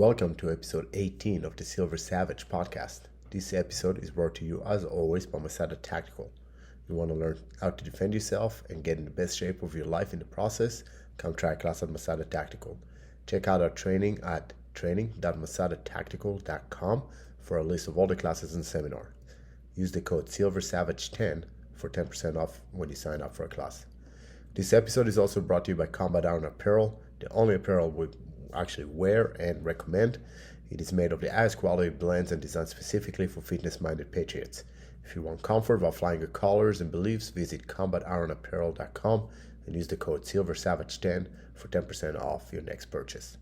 Welcome to episode 18 of the Silver Savage podcast. This episode is brought to you, as always, by Masada Tactical. You want to learn how to defend yourself and get in the best shape of your life in the process? Come try a class at Masada Tactical. Check out our training at training.masadatactical.com for a list of all the classes and seminar. Use the code SilverSavage10 for 10% off when you sign up for a class. This episode is also brought to you by Combat Iron Apparel, the only apparel we actually wear and recommend. It is made of the highest quality blends and designed specifically for fitness-minded patriots. If you want comfort while flying your colors and beliefs, visit combatironapparel.com and use the code SilverSavage10 for 10% off your next purchase.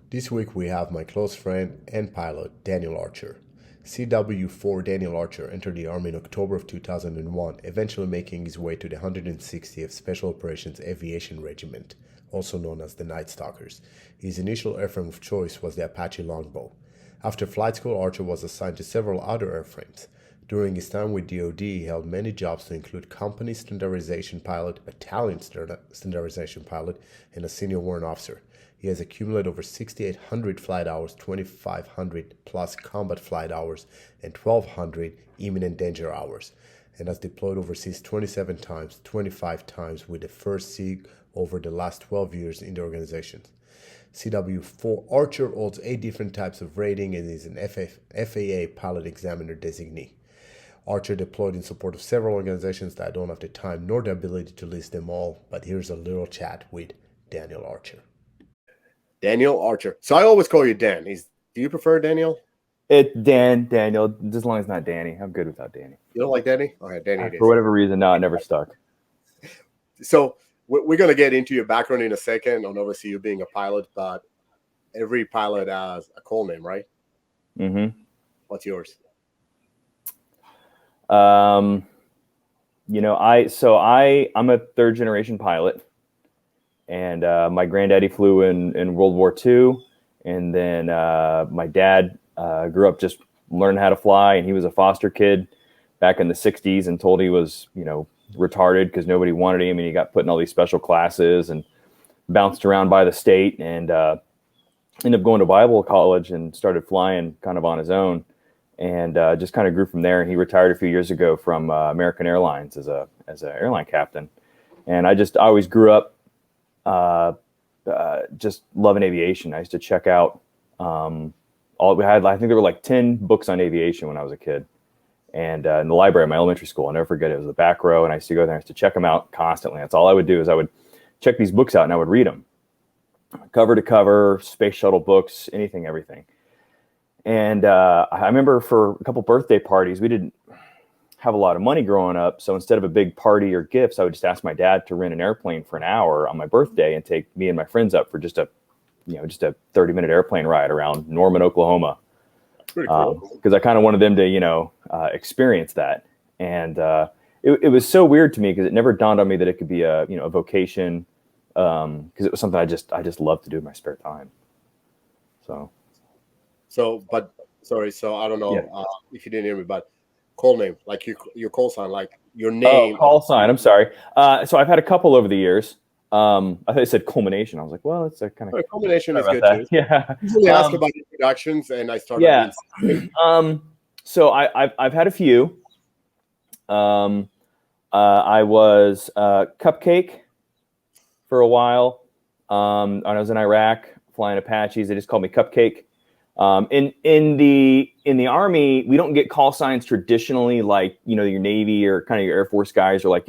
This week we have my close friend and pilot, Daniel Archer. CW4 Daniel Archer entered the Army in October of 2001, eventually making his way to the 160th Special Operations Aviation Regiment, also known as the Night Stalkers. His initial airframe of choice was the Apache Longbow. After flight school, Archer was assigned to several other airframes. During his time with DoD, he held many jobs to include company standardization pilot, battalion standardization pilot, and a senior warrant officer. He has accumulated over 6,800 flight hours, 2,500 plus combat flight hours, and 1,200 imminent danger hours, and has deployed overseas 27 times, 25 times with the 1st SIG over the last 12 years in the organization. CW4 Archer holds 8 different types of rating and is an FAA pilot examiner designee. Archer deployed in support of several organizations that I don't have the time nor the ability to list them all, but here's a little chat with Daniel Archer. Daniel Archer. So I always call you Dan. Do you prefer Daniel? It's Daniel, as long as it's not Danny. I'm good without Danny. You don't like Danny? All right, Danny it is. For whatever reason, no, it never stuck. So we're going to get into your background in a second on obviously you being a pilot, but every pilot has a call name, right? Mm-hmm. What's yours? I'm a 3rd generation pilot. And my granddaddy flew in World War II. And then my dad grew up just learning how to fly. And he was a foster kid back in the 60s and told he was, retarded because nobody wanted him. And he got put in all these special classes and bounced around by the state and ended up going to Bible college and started flying kind of on his own. And just kind of grew from there. And he retired a few years ago from American Airlines as an airline captain. And I always grew up just loving aviation. I used to check out I think there were like 10 books on aviation when I was a kid. And in the library at my elementary school, I'll never forget it. It was the back row, and I used to go there. I used to check them out constantly. That's all I would do is I would check these books out, and I would read them. Cover to cover, space shuttle books, anything, everything. And I remember for a couple birthday parties, we didn't have a lot of money growing up. So instead of a big party or gifts, I would just ask my dad to rent an airplane for an hour on my birthday and take me and my friends up for just a 30-minute airplane ride around Norman, Oklahoma. Pretty cool. Because I kind of wanted them to, experience that. And it was so weird to me because it never dawned on me that it could be a vocation. Because it was something I just love to do in my spare time. So I don't know if you didn't hear me, but call name, like your call sign, like your name. Oh, call sign. I'm sorry. So I've had a couple over the years. I thought it said culmination. I was like, well, it's a kind of culmination is good that. too. Yeah. I usually ask about introductions, and I started. Yeah. So I've had a few. I was Cupcake for a while. When I was in Iraq flying Apaches, they just called me Cupcake. In the Army, we don't get call signs traditionally like, your Navy or kind of your Air Force guys are like,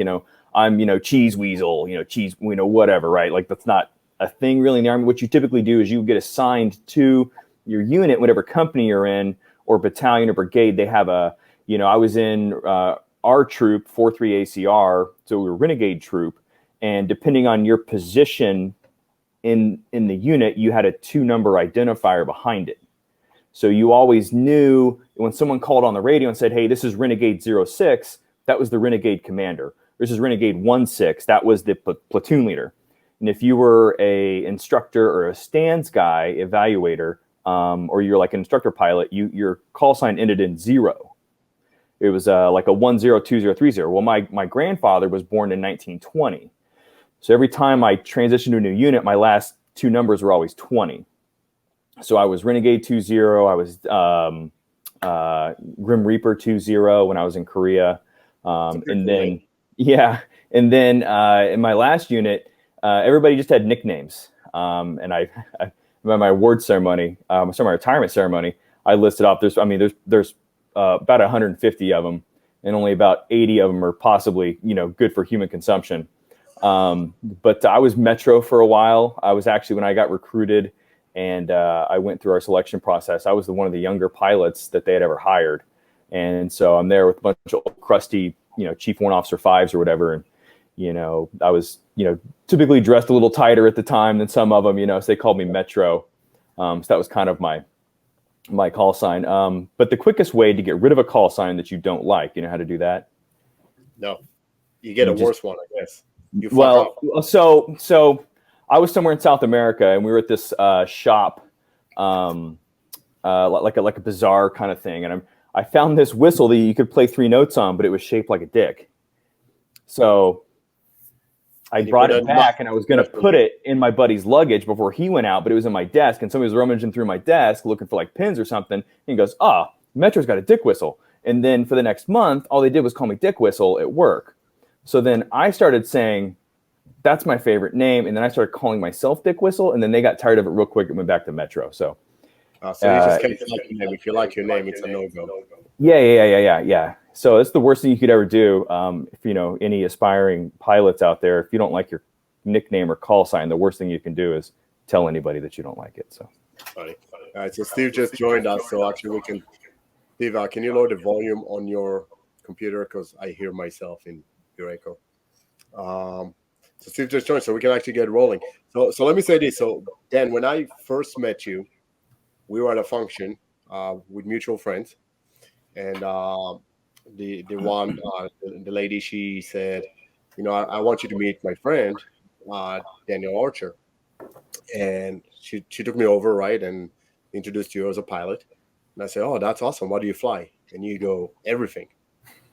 I'm, Cheese Weasel, cheese, whatever, right? Like that's not a thing really in the Army. What you typically do is you get assigned to your unit, whatever company you're in or battalion or brigade. They have I was in our troop, 4-3 ACR. So we were Renegade Troop. And depending on your position in the unit, you had a 2-number identifier behind it. So you always knew when someone called on the radio and said, hey, this is Renegade 06, that was the Renegade commander. This is Renegade 16, that was the platoon leader. And if you were a instructor or a stands guy, evaluator, or you're like an instructor pilot, your call sign ended in 0. It was like a 102030. Well, my grandfather was born in 1920. So every time I transitioned to a new unit, my last two numbers were always 20. So I was Renegade 2-0. I was Grim Reaper 2-0 when I was in Korea. And then, in my last unit, everybody just had nicknames. And I my award ceremony, my retirement ceremony, I listed off. There's about 150 of them, and only about 80 of them are possibly, good for human consumption. But I was Metro for a while. I was actually, when I got recruited and I went through our selection process, I was one of the younger pilots that they had ever hired. And so I'm there with a bunch of old, crusty, Chief Warrant Officer 5s or whatever. And, I was, typically dressed a little tighter at the time than some of them, so they called me Metro. So that was kind of my call sign. But the quickest way to get rid of a call sign that you don't like, you know how to do that? No, you get a worse one, I guess. So I was somewhere in South America, and we were at this shop, like a bazaar kind of thing, and I found this whistle that you could play 3 notes on, but it was shaped like a dick. So I brought it back, and I was going to put it in my buddy's luggage before he went out, but it was in my desk, and somebody was rummaging through my desk looking for like pins or something, and he goes, Metro's got a dick whistle. And then for the next month, all they did was call me Dick Whistle at work. So then I started saying, that's my favorite name, and then I started calling myself Dick Whistle, and then they got tired of it real quick and went back to Metro. So you just can't like your name. If you like your name, it's a no-go. Yeah. So it's the worst thing you could ever do. If any aspiring pilots out there, if you don't like your nickname or call sign, the worst thing you can do is tell anybody that you don't like it. So funny. All right, so Steve just joined us, so actually we can. Steve, can you lower the volume on your computer, because I hear myself in your echo. So Steve just joined, so we can actually get rolling. So let me say this. So Dan, when I first met you, we were at a function with mutual friends, and the lady, she said, I want you to meet my friend Daniel Archer, and she took me over, right, and introduced you as a pilot. And I said, oh, that's awesome. What do you fly? And you go, everything.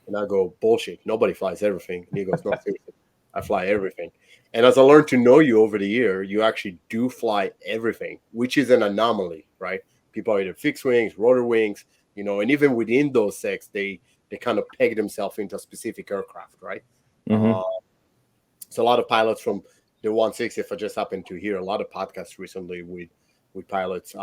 And I go, bullshit. Nobody flies everything. And he goes, no, seriously, I fly everything. And as I learned to know you over the year, you actually do fly everything, which is an anomaly, right? People are either fixed wings, rotor wings, and even within those sects, they kind of peg themselves into a specific aircraft, right? Mm-hmm. So a lot of pilots from the 160, I just happened to hear a lot of podcasts recently with pilots.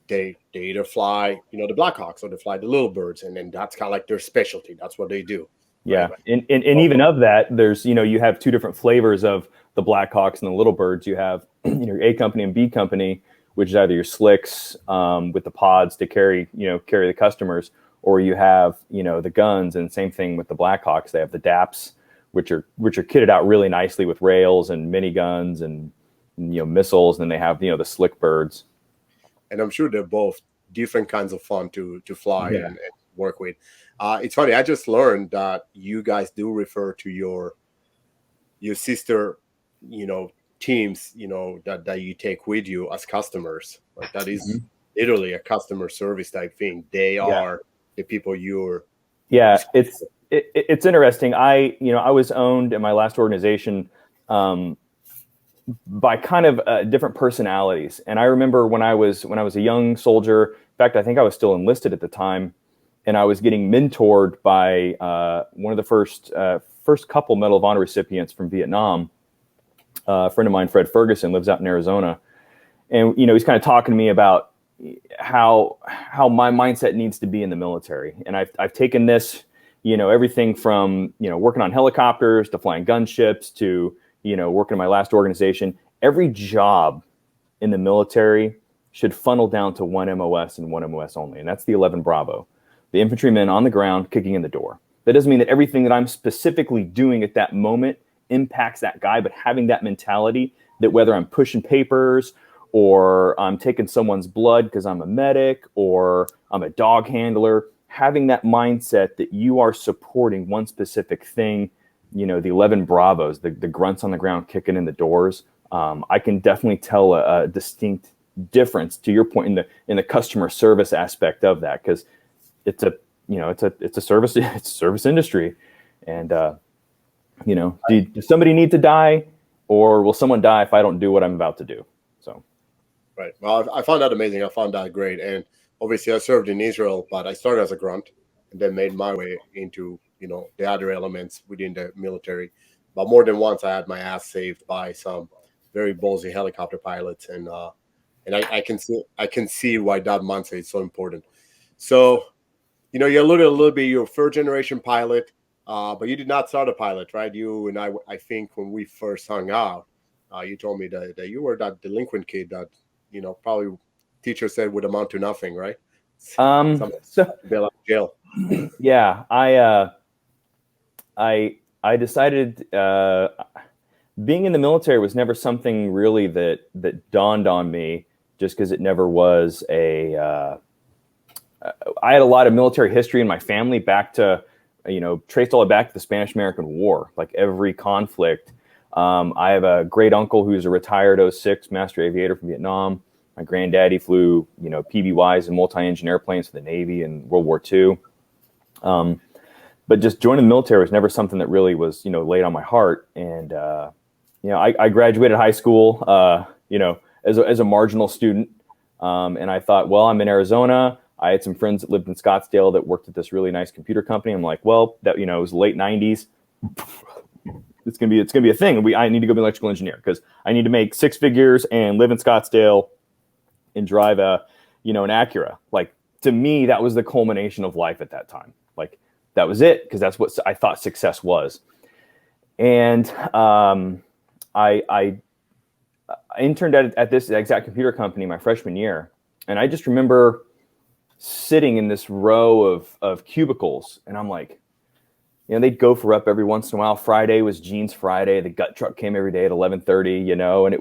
They either fly, the Blackhawks, or they fly the Little Birds, and then that's kind of like their specialty. That's what they do. Yeah, right? and even of that, there's you have 2 different flavors of the Blackhawks and the Little Birds. You have your A company and B company, which is either your slicks with the pods to carry the customers, or you have the guns. And same thing with the Blackhawks. They have the DAPs, which are kitted out really nicely with rails and miniguns and missiles. And then they have the slick birds. And I'm sure they're both different kinds of fun to fly and work with. It's funny. I just learned that you guys do refer to your sister, teams, that you take with you as customers. Like that is literally a customer service type thing. They are the people you're. Yeah, it's interesting. I was owned in my last organization by kind of different personalities. And I remember when I was a young soldier, in fact, I think I was still enlisted at the time, and I was getting mentored by one of the first couple Medal of Honor recipients from Vietnam. A friend of mine, Fred Ferguson, lives out in Arizona. And, he's kind of talking to me about how my mindset needs to be in the military. And I've taken this, everything from, working on helicopters to flying gunships to, working in my last organization. Every job in the military should funnel down to one MOS and one MOS only. And that's the 11 Bravo, the infantrymen on the ground kicking in the door. That doesn't mean that everything that I'm specifically doing at that moment impacts that guy, but having that mentality that whether I'm pushing papers or I'm taking someone's blood because I'm a medic or I'm a dog handler, having that mindset that you are supporting one specific thing, the 11 Bravos, the grunts on the ground kicking in the doors. I can definitely tell a distinct difference, to your point, in the customer service aspect of that, because it's a service industry, and does somebody need to die, or will someone die if I don't do what I'm about to do? So Right. Well, I found that amazing. I found that great. And obviously, I served in Israel, but I started as a grunt and then made my way into, the other elements within the military. But more than once, I had my ass saved by some very ballsy helicopter pilots, and I can see why that mindset is so important. So, you alluded a little bit. You're a third generation pilot, but you did not start a pilot, right? You and I think when we first hung out, you told me that you were that delinquent kid that probably teacher said would amount to nothing, right? So Bail out of jail. yeah, I decided being in the military was never something really that dawned on me, just because it never was a. I had a lot of military history in my family, back to, traced all the way back to the Spanish-American War, like every conflict. I have a great uncle who's a retired 06 master aviator from Vietnam. My granddaddy flew, PBYs and multi-engine airplanes for the Navy in World War II. But just joining the military was never something that really was, laid on my heart. And, I graduated high school, as a marginal student. And I thought, well, I'm in Arizona. I had some friends that lived in Scottsdale that worked at this really nice computer company. I'm like, well, that, it was the late 90s. It's gonna be a thing. I need to go be an electrical engineer because I need to make six figures and live in Scottsdale and drive an Acura. Like, to me, that was the culmination of life at that time. Like, that was it, because that's what I thought success was. And I interned at this exact computer company my freshman year, and I just remember sitting in this row of cubicles, and I'm like, they'd go for up every once in a while. Friday was Jeans Friday. The gut truck came every day at 11:30, and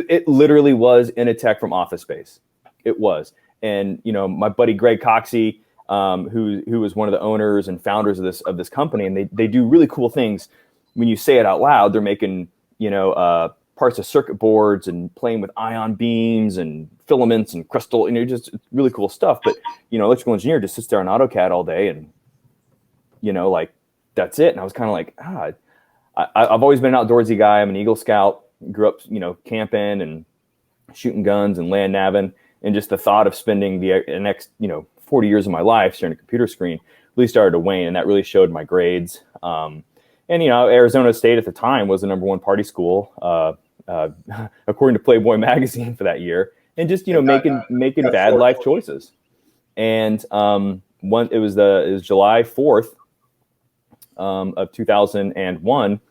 it literally was in a tech from Office Space. It was. And, my buddy Greg Coxey, who was one of the owners and founders of this company, and they do really cool things. When you say it out loud, they're making, parts of circuit boards and playing with ion beams and filaments and crystal, just really cool stuff. But, electrical engineer just sits there on AutoCAD all day and, that's it. And I was kind of like, I've always been an outdoorsy guy. I'm an Eagle Scout, grew up, camping and shooting guns and land nabbing. And just the thought of spending the next, 40 years of my life staring at a computer screen really started to wane. And that really showed my grades. And, Arizona State at the time was the #1 party school, according to Playboy magazine for that year. And just, making bad life choices. And it was July 4th. Of 2001,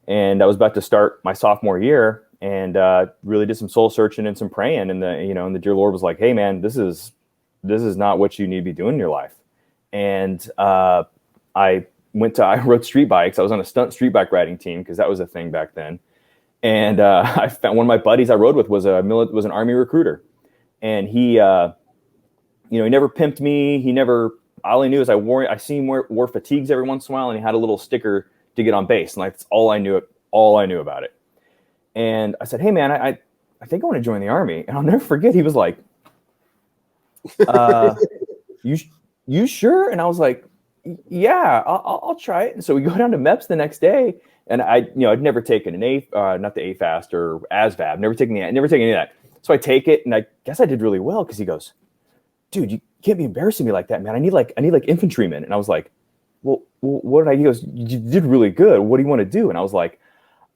and I was about to start my sophomore year, and really did some soul searching and some praying, and the dear Lord was like, "Hey, man, this is not what you need to be doing in your life." And I rode street bikes. I was on a stunt street bike riding team because that was a thing back then. And I found one of my buddies I rode with was an Army recruiter, and he never pimped me. He never. All I knew is I seen him wore fatigues every once in a while, and he had a little sticker to get on base, and that's all I knew about it. And I said, "Hey, man, I think I want to join the Army." And I'll never forget, he was like, "You sure?" And I was like, "Yeah, I'll try it." And so we go down to MEPS the next day, and I'd never taken not the AFAST or ASVAB, never taken any of that. So I take it, and I guess I did really well, because he goes, "Dude, you can't be embarrassing me like that, man. I need like infantrymen." And I was like, well, what did I? He goes, "You did really good. What do you want to do?" And I was like,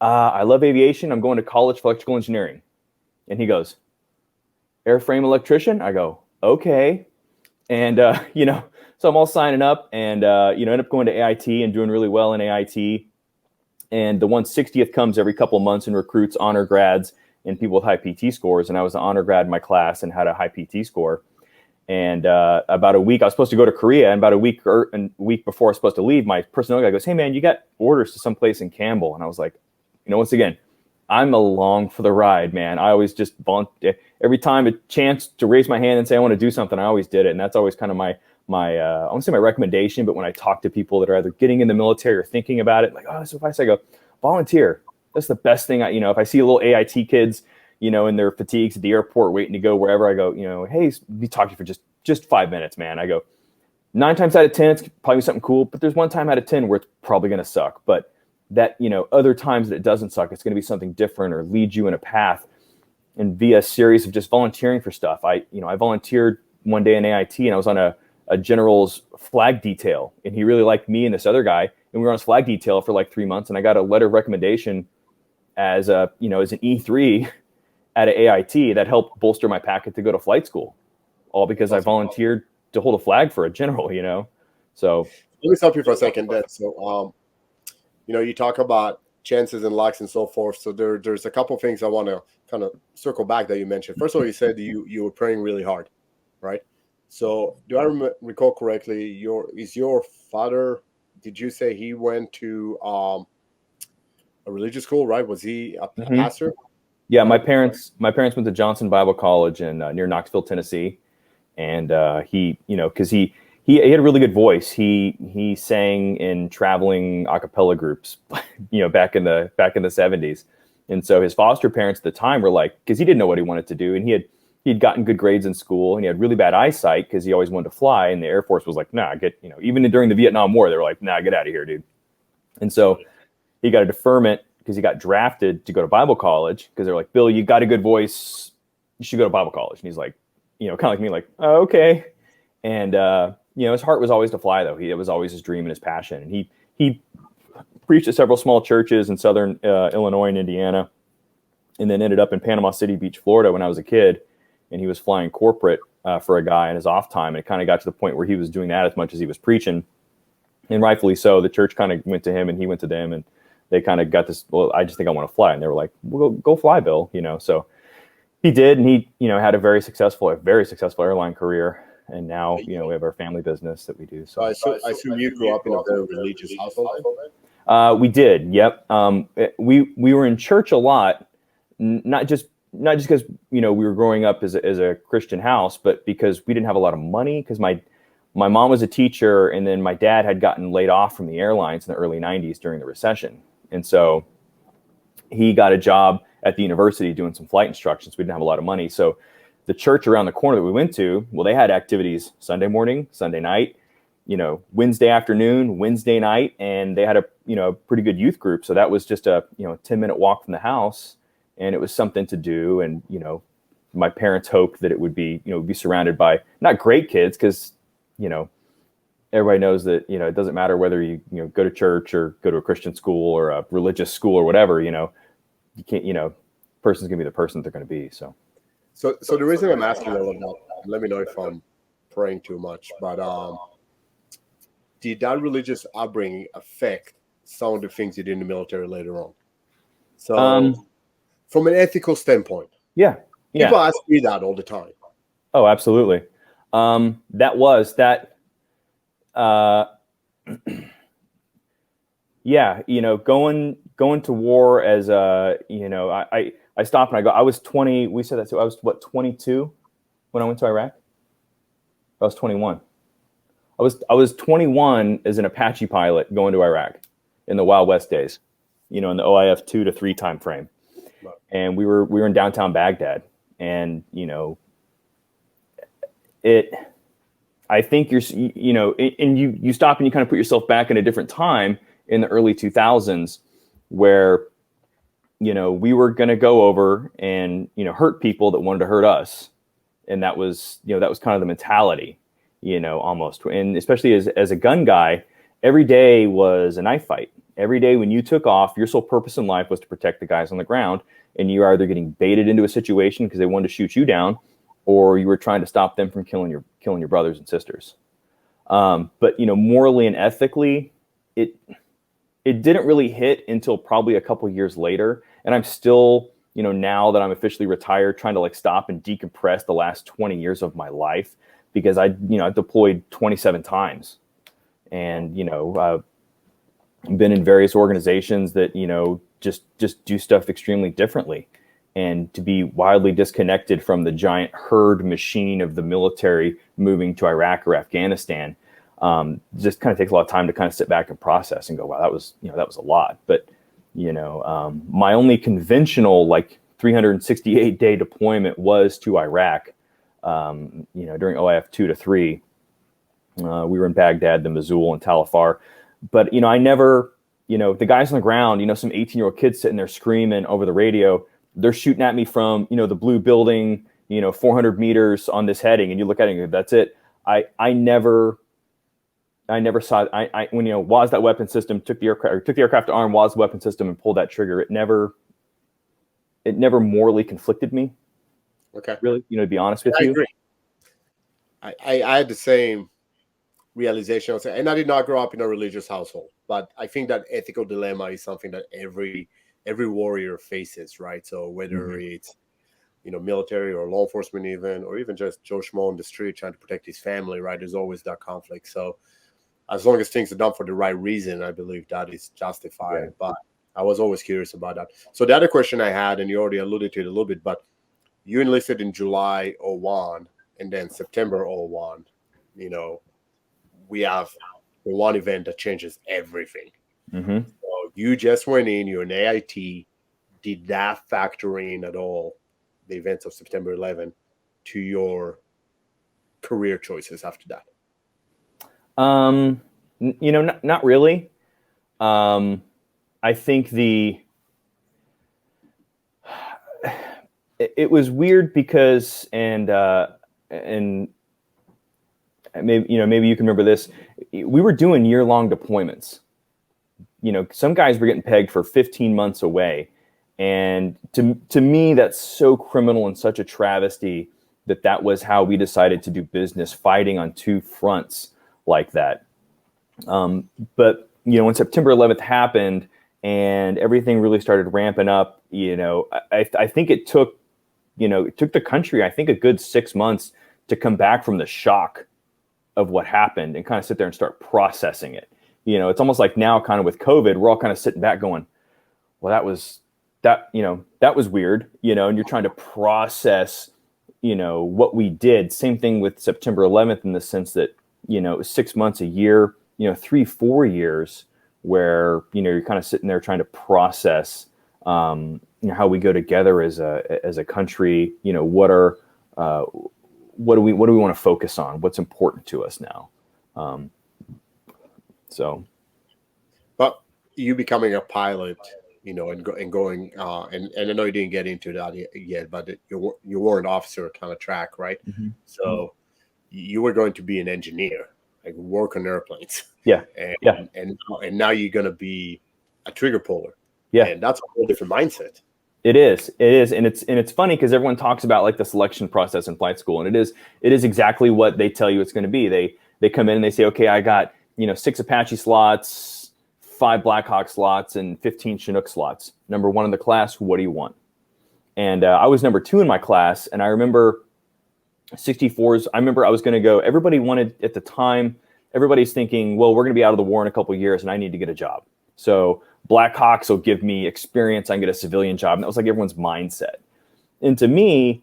I love aviation. I'm going to college for electrical engineering. And he goes, "Airframe electrician?" I go, "Okay." And, so I'm all signing up, and, end up going to AIT and doing really well in AIT. And the 160th comes every couple of months and recruits honor grads and people with high PT scores. And I was an honor grad in my class and had a high PT score. And about a week, I was supposed to go to Korea, and about a week before I was supposed to leave, my personnel guy goes, "Hey, man, you got orders to someplace in Campbell?" And I was like, once again, I'm along for the ride, man. I always just every time a chance to raise my hand and say I want to do something, I always did it. And that's always kind of my I won't say my recommendation, but when I talk to people that are either getting in the military or thinking about it, like, so if I say, I go, volunteer. That's the best thing. If I see little AIT kids, in their fatigues at the airport waiting to go wherever, I go, "Hey, be talking for just 5 minutes, man." I go, 9 times out of 10, it's probably something cool, but there's 1 time out of 10 where it's probably going to suck. But that, other times that it doesn't suck, it's going to be something different or lead you in a path. and via a series of just volunteering for stuff. I volunteered one day in AIT, and I was on a general's flag detail, and he really liked me and this other guy, and we were on his flag detail for like 3 months, and I got a letter of recommendation as an E3 at an AIT that helped bolster my packet to go to flight school, all because I volunteered to hold a flag for a general, So let me stop you for a second. So, you talk about chances and lucks and so forth. So there's a couple of things I want to kind of circle back that you mentioned. First of all, you said you were praying really hard, right? So do I recall correctly? Your father? Did you say he went to a religious school? Right? Was he a pastor? Yeah, my parents went to Johnson Bible College in near Knoxville, Tennessee, and he, because he had a really good voice. He sang in traveling a cappella groups, back in the 70s, and so his foster parents at the time were like, because he didn't know what he wanted to do, and he'd gotten good grades in school, and he had really bad eyesight because he always wanted to fly, and the Air Force was like, nah, even during the Vietnam War, they were like, nah, get out of here, dude. And so he got a deferment because he got drafted to go to Bible college, because they're like, Bill, you got a good voice, you should go to Bible college. And he's like, kind of like me, like, oh, okay. And his heart was always to fly, though. It was always his dream and his passion. And he preached at several small churches in southern Illinois and Indiana, and then ended up in Panama City Beach, Florida when I was a kid. And he was flying corporate for a guy in his off time. And it kind of got to the point where he was doing that as much as he was preaching. And rightfully so. The church kind of went to him and he went to them. And they kind of got this, well, I just think I want to fly. And they were like, well, go fly, Bill. So he did. And he, had a very successful airline career. And now, we have our family business that we do. So I assume you grew up in a very religious household? We did. Yep. We were in church a lot, not just because, we were growing up as a Christian house, but because we didn't have a lot of money, because my mom was a teacher, and then my dad had gotten laid off from the airlines in the early 90s during the recession. And so he got a job at the university doing some flight instructions. We didn't have a lot of money. So the church around the corner that we went to, well, they had activities Sunday morning, Sunday night, Wednesday afternoon, Wednesday night, and they had a pretty good youth group. So that was just a 10-minute walk from the house, and it was something to do. And my parents hoped that it would be be surrounded by not great kids, because everybody knows that it doesn't matter whether you go to church or go to a Christian school or a religious school or whatever. You can't person's gonna be the person they're gonna be. So the reason I'm asking all of that, let me know if I'm praying too much, but did that religious upbringing affect some of the things you did in the military later on? So from an ethical standpoint, yeah, people ask me that all the time. Oh, absolutely. Going to war as I stopped and I go, I was 20. We said that too. I was 22 when I went to Iraq. I was 21. I was 21 as an Apache pilot going to Iraq in the Wild West days, in the OIF 2 to 3 time frame. Right. And we were in downtown Baghdad, and I think you stop and you kind of put yourself back in a different time in the early 2000s where, we were going to go over and, hurt people that wanted to hurt us. And that was kind of the mentality, almost. And especially as a gun guy, every day was a knife fight. Every day when you took off, your sole purpose in life was to protect the guys on the ground. And you were either getting baited into a situation because they wanted to shoot you down, or you were trying to stop them from killing your brothers and sisters. But morally and ethically, it didn't really hit until probably a couple years later. And I'm still, now that I'm officially retired, trying to stop and decompress the last 20 years of my life, because I deployed 27 times, and I've been in various organizations that just do stuff extremely differently. And to be wildly disconnected from the giant herd machine of the military moving to Iraq or Afghanistan, just kind of takes a lot of time to kind of sit back and process and go, wow, that was a lot. But, my only conventional 368-day deployment was to Iraq, during OIF 2 to 3. We were in Baghdad, the Mosul, and Tal Afar. But, I never, the guys on the ground, some 18-year-old kids sitting there screaming over the radio, they're shooting at me from, the blue building, 400 meters on this heading, and you look at it and go, that's it. I never saw when was that weapon system took the aircraft to arm, was the weapon system, and pulled that trigger. It never morally conflicted me. Okay. Really, to be honest with you. I agree. I had the same realization, and I did not grow up in a religious household, but I think that ethical dilemma is something that every warrior faces, right? So whether it's military or law enforcement, or even just Joe Schmo on the street trying to protect his family, right? There's always that conflict. So as long as things are done for the right reason, I believe that is justified. Yeah. But I was always curious about that. So the other question I had, and you already alluded to it a little bit, but you enlisted in July 01, and then September 01, we have the one event that changes everything. So you just went in, you're an AIT. Did that factor in at all, the events of September 11, to your career choices after that? Not really. I think it was weird because, and maybe you can remember this. We were doing year-long deployments. Some guys were getting pegged for 15 months away, and to me, that's so criminal and such a travesty that was how we decided to do business, fighting on two fronts like that. But when September 11th happened and everything really started ramping up, I think it took the country, I think, a good 6 months to come back from the shock of what happened and kind of sit there and start processing it. It's almost like now, kind of with COVID, we're all kind of sitting back going, well, that was weird, and you're trying to process, what we did. Same thing with September 11th, in the sense that, it was 6 months, a year, 3-4 years, where, you're kind of sitting there trying to process, how we go together as a country. What do we want to focus on? What's important to us now? But you becoming a pilot, and going, and I know you didn't get into that yet, but your warrant officer kind of track, right? So you were going to be an engineer, like work on airplanes. Yeah. And now you're going to be a trigger puller. Yeah. And that's a whole different mindset. It is. And it's funny because everyone talks about like the selection process in flight school, and it is exactly what they tell you it's going to be. They come in and they say, okay, I got, 6 Apache slots, 5 Black Hawk slots, and 15 Chinook slots. Number 1 in the class, what do you want? And I was number 2 in my class, and I remember 64s. I remember I was going to go. Everybody wanted, at the time, everybody's thinking, well, we're going to be out of the war in a couple of years, and I need to get a job. So Black Hawks will give me experience. I can get a civilian job. And that was like everyone's mindset. And to me,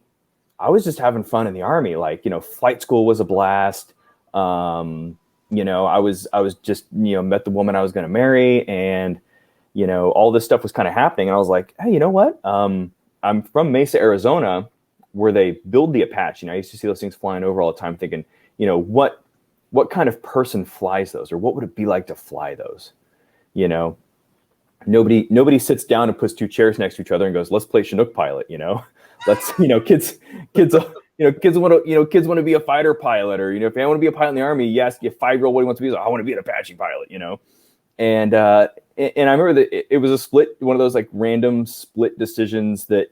I was just having fun in the Army. Like, flight school was a blast. I was just, met the woman I was going to marry, and, all this stuff was kind of happening. And I was like, hey, you know what? I'm from Mesa, Arizona, where they build the Apache. I used to see those things flying over all the time, thinking, what kind of person flies those, or what would it be like to fly those? Nobody sits down and puts 2 chairs next to each other and goes, let's play Chinook pilot. Let's, kids want to be a fighter pilot, or, if they want to be a pilot in the Army, yes, a 5-year-old, what he wants to be is, I want to be an Apache pilot, And I remember that it was a split, one of those like random split decisions that,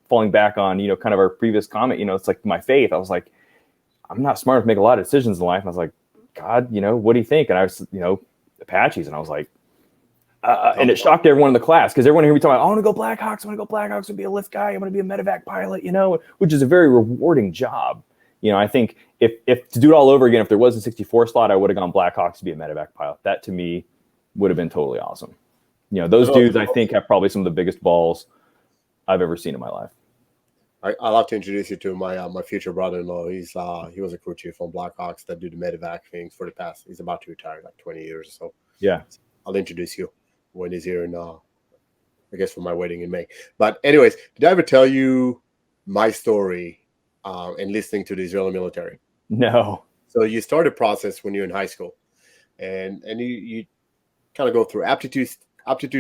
falling back on, kind of our previous comment, it's like my faith. I was like, I'm not smart enough to make a lot of decisions in life. And I was like, God, what do you think? And I was, Apaches. And I was like, and it shocked everyone in the class, because everyone heard me talking about, I want to go Black Hawks. I want to go Black Hawks and be a lift guy. I want to be a medevac pilot, which is a very rewarding job. I think if to do it all over again, if there was a 64 slot, I would have gone Black Hawks to be a medevac pilot. That to me would have been totally awesome. Those dudes, I think, have probably some of the biggest balls I've ever seen in my life. I'll have to introduce you to my future brother-in-law. He was a crew chief on Black Hawks that do the medevac things for the past. He's about to retire, like 20 years or so. Yeah, I'll introduce you when he's here, I guess for my wedding in May. But anyways, did I ever tell you my story enlisting to the Israeli military? No. So you start a process when you're in high school, and you kind of go through aptitude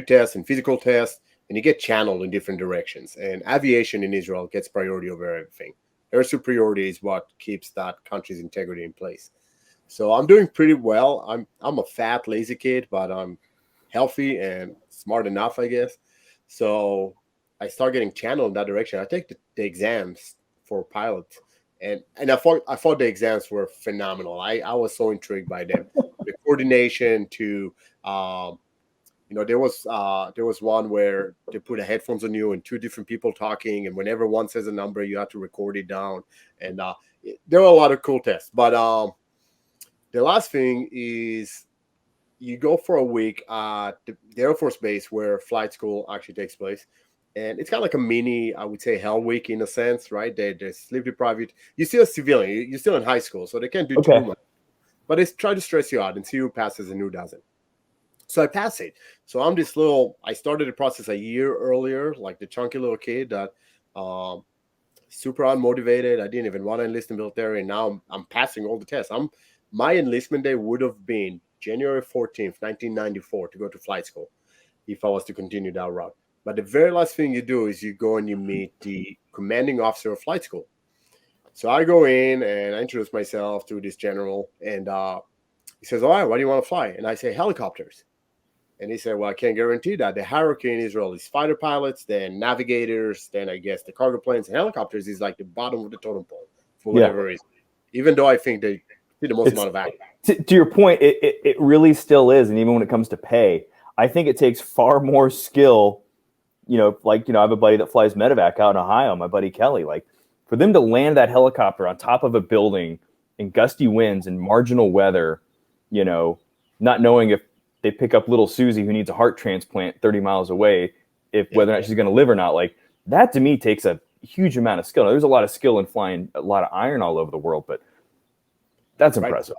tests and physical tests. and you get channeled in different directions. And aviation in Israel gets priority over everything. Air superiority is what keeps that country's integrity in place. So I'm doing pretty well. I'm a fat, lazy kid, but I'm healthy and smart enough, I guess. So I start getting channeled in that direction. I take the exams for pilot, and I thought the exams were phenomenal. I was so intrigued by them. The coordination to there was one where they put the headphones on you and two different people talking, and whenever one says a number, you have to record it down. And there were a lot of cool tests. But the last thing is you go for a week at the Air Force Base where flight school actually takes place. And it's kind of like a mini, I would say, hell week in a sense, right? They're sleep deprived. You're still a civilian. You're still in high school, so they can't do too much. But they try to stress you out and see who passes and who doesn't. So I pass it. So I'm this I started the process a year earlier, like the chunky little kid that super unmotivated. I didn't even want to enlist in the military. And now I'm passing all the tests. My enlistment day would have been January 14th, 1994 to go to flight school if I was to continue that route. But the very last thing you do is you go and you meet the commanding officer of flight school. So I go in and I introduce myself to this general, and he says, all right, what do you want to fly? And I say, helicopters. And he said, well, I can't guarantee that. The hierarchy in Israel is fighter pilots, then navigators, then I guess the cargo planes, and helicopters is like the bottom of the totem pole for whatever reason. Even though I think they do the most amount of action. To your point, it really still is. And even when it comes to pay, I think it takes far more skill. I have a buddy that flies medevac out in Ohio, my buddy Kelly. Like, for them to land that helicopter on top of a building in gusty winds and marginal weather, not knowing if they pick up little Susie who needs a heart transplant 30 miles away, whether or not she's going to live or not, like that to me takes a huge amount of skill. Now, there's a lot of skill in flying a lot of iron all over the world, but that's impressive.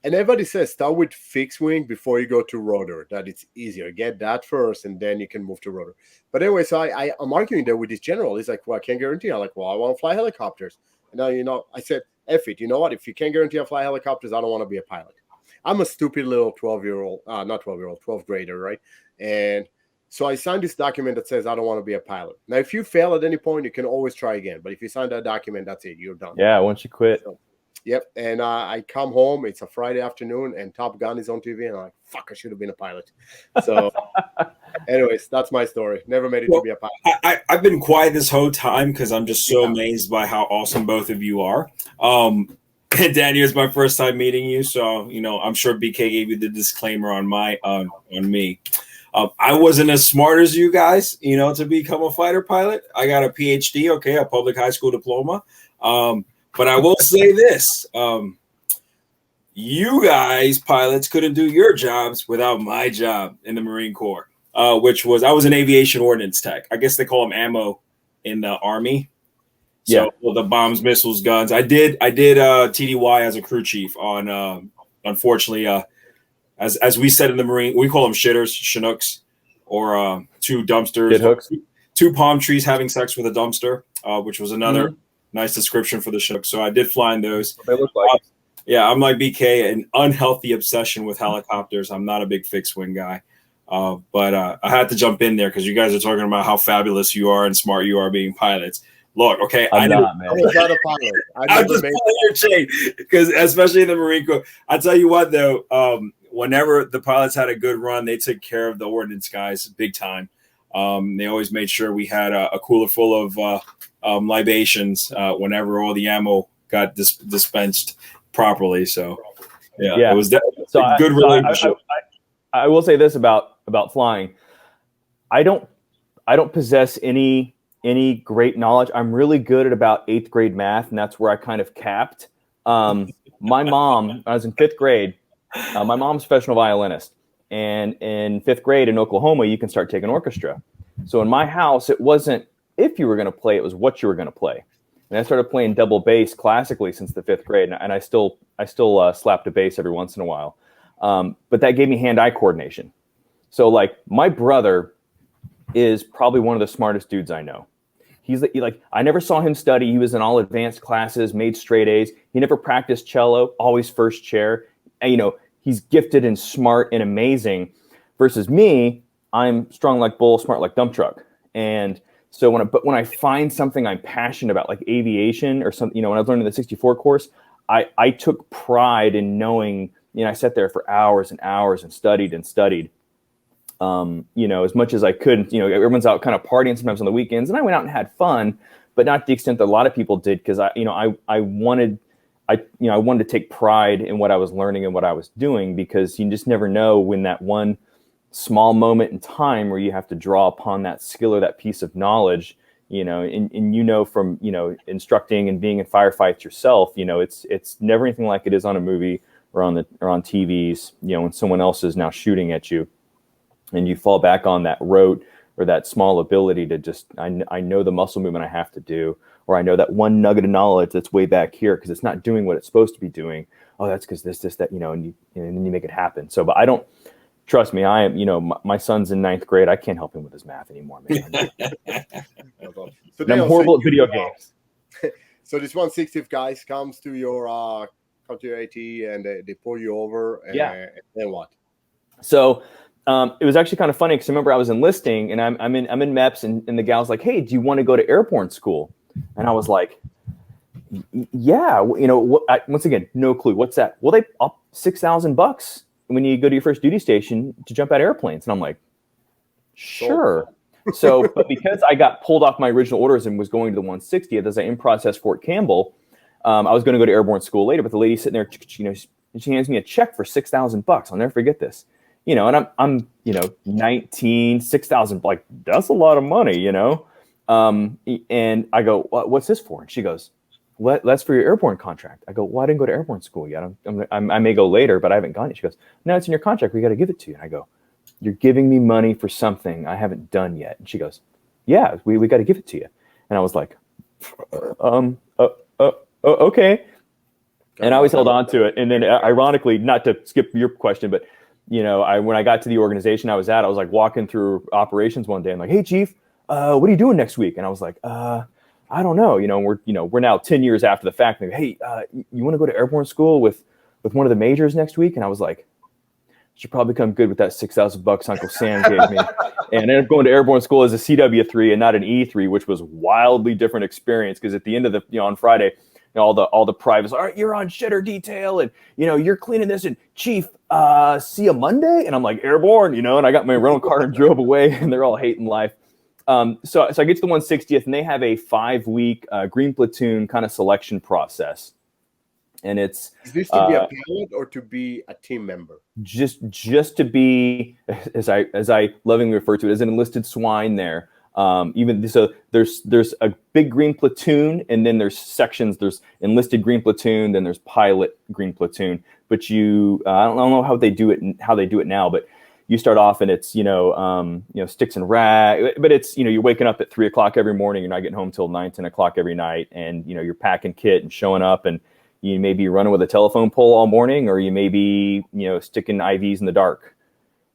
And everybody says start with fixed wing before you go to rotor, that it's easier. Get that first, and then you can move to rotor. But anyway, so I'm arguing there with this general. He's like, well, I can't guarantee. I'm like, well, I want to fly helicopters. And now, I said, F it. You know what? If you can't guarantee I fly helicopters, I don't want to be a pilot. I'm a stupid little 12th grader, right? And so I signed this document that says I don't want to be a pilot. Now, if you fail at any point, you can always try again. But if you sign that document, that's it. You're done. Yeah, once you quit. So, yep. And I come home. It's a Friday afternoon, and Top Gun is on TV. And I'm like, fuck, I should have been a pilot. So anyways, that's my story. Never made it to be a pilot. I've been quiet this whole time because I'm just so amazed by how awesome both of you are. And Daniel, it's my first time meeting you, so I'm sure BK gave you the disclaimer on me. I wasn't as smart as you guys, to become a fighter pilot. I got a PhD, a public high school diploma. But I will say this: you guys, pilots, couldn't do your jobs without my job in the Marine Corps, which was I was an aviation ordnance tech. I guess they call them ammo in the Army. So the bombs, missiles, guns. I did TDY as a crew chief on unfortunately as we said in the Marine, we call them shitters, Chinooks, or two dumpsters, Shit hooks. Two palm trees having sex with a dumpster, which was another nice description for the Chinooks. So I did fly in those. They look like I'm like BK, an unhealthy obsession with helicopters. I'm not a big fixed wing guy. But I had to jump in there because you guys are talking about how fabulous you are and smart you are being pilots. Look, okay, I'm not a pilot. I'm just pulling your chain because, especially in the Marine Corps, I tell you what though, whenever the pilots had a good run, they took care of the ordnance guys big time. They always made sure we had a cooler full of libations whenever all the ammo got dispensed properly. So it was a good relationship. I will say this about flying: I don't possess any great knowledge. I'm really good at about 8th grade math, and that's where I kind of capped. My mom, when I was in 5th grade, my mom's a professional violinist. And in 5th grade in Oklahoma, you can start taking orchestra. So in my house, it wasn't if you were going to play, it was what you were going to play. And I started playing double bass classically since the 5th grade. And I still slapped a bass every once in a while. But that gave me hand-eye coordination. So like my brother is probably one of the smartest dudes I know. He's like, I never saw him study. He was in all advanced classes, made straight A's. He never practiced cello, always first chair. And, he's gifted and smart and amazing versus me. I'm strong like bull, smart like dump truck. And so when I find something I'm passionate about, like aviation or something, when I was learning the 64 course, I took pride in knowing, I sat there for hours and hours and studied, as much as I could. Everyone's out kind of partying sometimes on the weekends, and I went out and had fun, but not to the extent that a lot of people did, because I wanted to take pride in what I was learning and what I was doing, because you just never know when that one small moment in time where you have to draw upon that skill or that piece of knowledge, and from instructing and being in firefights yourself, it's never anything like it is on a movie or on TVs, when someone else is now shooting at you, and you fall back on that rote or that small ability to just, I know the muscle movement I have to do, or I know that one nugget of knowledge that's way back here because it's not doing what it's supposed to be doing. Oh, that's because this, that, and then you make it happen. So, but I don't, trust me, I am, my son's in 9th grade. I can't help him with his math anymore, man. So I'm horrible at video games. So this 160th guys comes to your AT and they pull you over. And then what? So it was actually kind of funny because I remember I was enlisting and I'm in MEPS and the gal's like, hey, do you want to go to airborne school? And I was like, yeah, once again, no clue. What's that? Well, they up $6,000 when you go to your first duty station to jump out airplanes. And I'm like, sure. So, but because I got pulled off my original orders and was going to the 160th as I in process Fort Campbell, I was going to go to airborne school later, but the lady sitting there, she hands me a check for $6,000. I'll never forget this, and I'm 19, 6,000, like that's a lot of money, and I go, what's this for? And she goes, that's for your airborne contract. I go, well, I didn't go to airborne school yet. I may go later, but I haven't gone yet. She goes, no, it's in your contract. We got to give it to you. And I go, you're giving me money for something I haven't done yet. And she goes, yeah, we got to give it to you. And I was like, okay. And I always held on to it. And then ironically, not to skip your question, but when I got to the organization I was like walking through operations one day and like, hey chief, what are you doing next week? And I was like, I don't know. We're now 10 years after the fact. And hey, you want to go to airborne school with one of the majors next week? And I was like, should probably come good with that $6,000 Uncle Sam gave me. And I ended up going to airborne school as a CW3 and not an E3, which was wildly different experience. Because at the end of on Friday, all the privates, all right, you're on shitter detail, and you're cleaning this, and chief, see you Monday. And I'm like, airborne, and I got my rental car and drove away, and they're all hating life. So I get to the 160th, and they have a 5-week green platoon kind of selection process. And it's is this to be a pilot or to be a team member? Just to be, as I lovingly refer to it, as an enlisted swine there. Even so, there's a big green platoon, and then there's sections. There's enlisted green platoon, then there's pilot green platoon. But I don't know how they do it now, but you start off and it's sticks and rag, but it's you're waking up at 3 o'clock every morning. You're not getting home till 9, 10 o'clock every night, and you're packing kit and showing up, and you may be running with a telephone pole all morning, or you may be sticking IVs in the dark,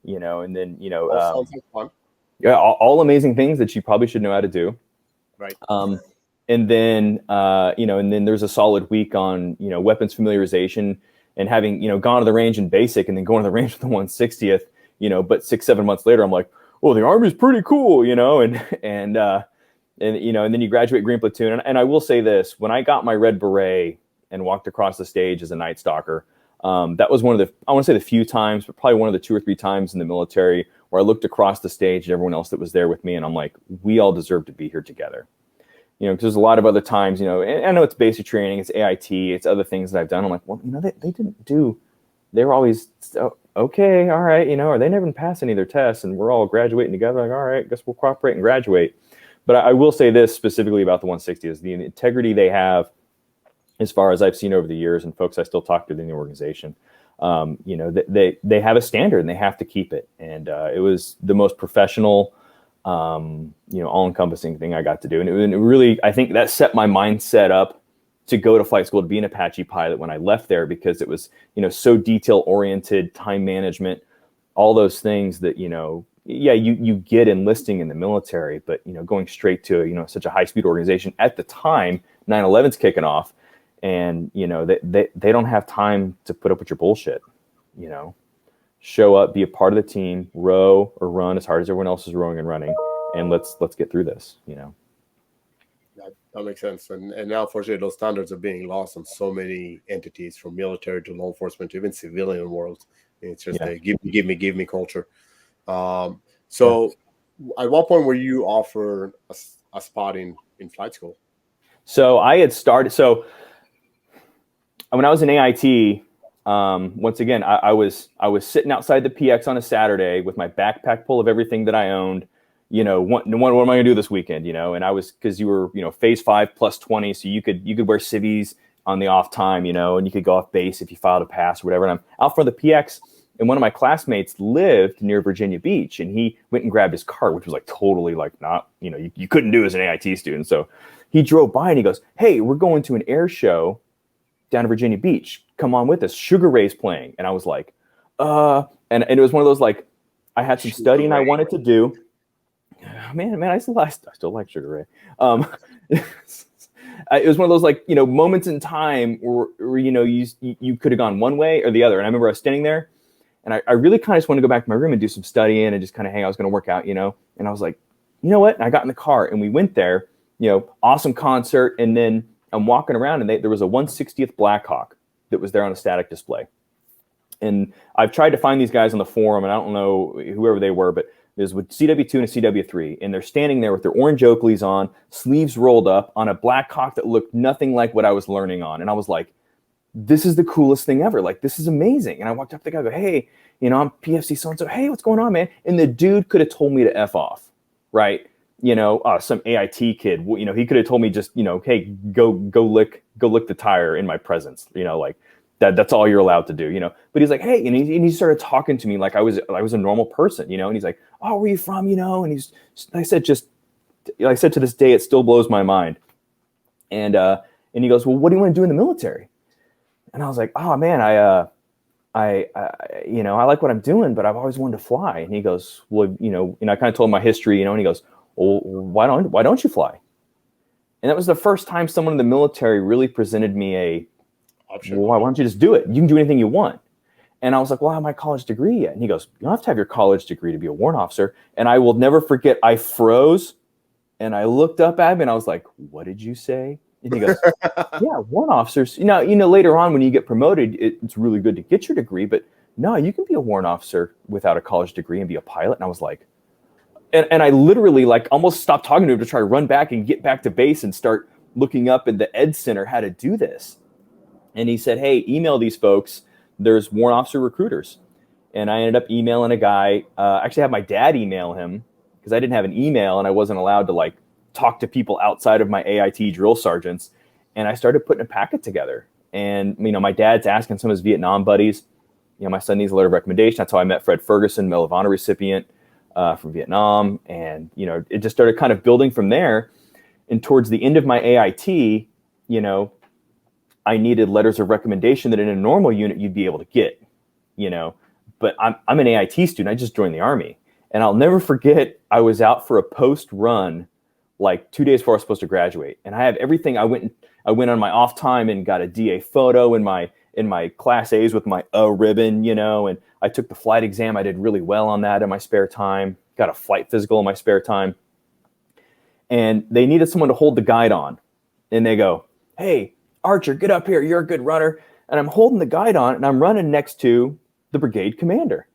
and then Sounds like fun. Yeah, all amazing things that you probably should know how to do. Right. And then and then there's a solid week on weapons familiarization and having gone to the range in basic and then going to the range with the 160th. But 6-7 months later, I'm like, well, the Army's pretty cool, and then you graduate green platoon. And I will say this: when I got my red beret and walked across the stage as a Night Stalker, that was one of the, I want to say the few times, but probably one of the 2 or 3 times in the military where I looked across the stage at everyone else that was there with me, and I'm like, we all deserve to be here together. Because there's a lot of other times, and I know it's basic training, it's AIT, it's other things that I've done. I'm like, well, they didn't do, they were always, okay, all right, or they never passed any of their tests, and we're all graduating together. Like, all right, guess we'll cooperate and graduate. But I will say this specifically about the 160 is the integrity they have, as far as I've seen over the years, and folks I still talk to in the organization. They have a standard and they have to keep it. And it was the most professional, all-encompassing thing I got to do. And it really, I think that set my mindset up to go to flight school, to be an Apache pilot when I left there, because it was, so detail-oriented, time management, all those things that, you get enlisting in the military, but, going straight to, such a high-speed organization at the time, 9/11's kicking off. And, they don't have time to put up with your bullshit, show up, be a part of the team, row or run as hard as everyone else is rowing and running, and let's get through this, That makes sense. And now, unfortunately, those standards are being lost on so many entities, from military to law enforcement to even civilian world. It's just a give me culture. So at what point were you offered a spot in flight school? So I had started. So when I was in AIT, once again, I was sitting outside the PX on a Saturday with my backpack full of everything that I owned. What am I going to do this weekend? And I was, because you were, phase 5 plus 20, so you could wear civvies on the off time, and you could go off base if you filed a pass or whatever. And I'm out front of the PX, and one of my classmates lived near Virginia Beach, and he went and grabbed his cart, which was like totally like not, you couldn't do as an AIT student. So he drove by and he goes, "Hey, we're going to an air show down to Virginia Beach. Come on with us. Sugar Ray's playing." And I was like, and it was one of those, like, I had some studying I wanted to do. Man, I still like Sugar Ray. It was one of those, like, moments in time where you could have gone one way or the other. And I remember I was standing there, and I really kind of just wanted to go back to my room and do some studying and just kind of hang out. I was going to work out, and I was like, you know what? And I got in the car and we went there, awesome concert. And then I'm walking around, and there was a 1/60th Blackhawk that was there on a static display. And I've tried to find these guys on the forum, and I don't know whoever they were, but there's with CW2 and a CW3, and they're standing there with their orange Oakleys on, sleeves rolled up, on a Blackhawk that looked nothing like what I was learning on. And I was like, this is the coolest thing ever. Like, this is amazing. And I walked up to the guy and go, "Hey, I'm PFC so-and-so. Hey, what's going on, man?" And the dude could have told me to F off, right? Some AIT kid, he could have told me just, "Hey, go lick the tire in my presence," like that's all you're allowed to do, But he's like, "Hey," and he started talking to me like I was a normal person, and he's like, "Oh, where are you from?" And I said to this day, it still blows my mind. And he goes, "Well, what do you want to do in the military?" And I was like, "Oh man, I like what I'm doing, but I've always wanted to fly." And he goes, "Well, and I kind of told him my history, and he goes, "Well, why don't you fly?" And that was the first time someone in the military really presented me a option. "Well, why don't you just do it? You can do anything you want." And I was like, "Well, I have my college degree yet." And he goes, "You don't have to have your college degree to be a warrant officer." And I will never forget, I froze and I looked up at him and I was like, "What did you say?" And he goes, "Yeah, warrant officers, later on when you get promoted, it's really good to get your degree, but no, you can be a warrant officer without a college degree and be a pilot." And I was like, and I literally like almost stopped talking to him to try to run back and get back to base and start looking up at the Ed Center how to do this. And he said, "Hey, email these folks. There's warrant officer recruiters." And I ended up emailing a guy. Actually, I had my dad email him because I didn't have an email and I wasn't allowed to like talk to people outside of my AIT drill sergeants. And I started putting a packet together. And my dad's asking some of his Vietnam buddies. My son needs a letter of recommendation. That's how I met Fred Ferguson, Medal of Honor recipient from Vietnam. And it just started kind of building from there. And towards the end of my AIT, I needed letters of recommendation that in a normal unit you'd be able to get, but I'm an AIT student. I just joined the Army, and I'll never forget, I was out for a post run like 2 days before I was supposed to graduate, and I have everything. I went on my off time and got a DA photo in my class A's with my ribbon, and I took the flight exam. I did really well on that in my spare time. Got a flight physical in my spare time, and they needed someone to hold the guide on, and they go, "Hey, Archer, get up here. You're a good runner." And I'm holding the guide on and I'm running next to the brigade commander.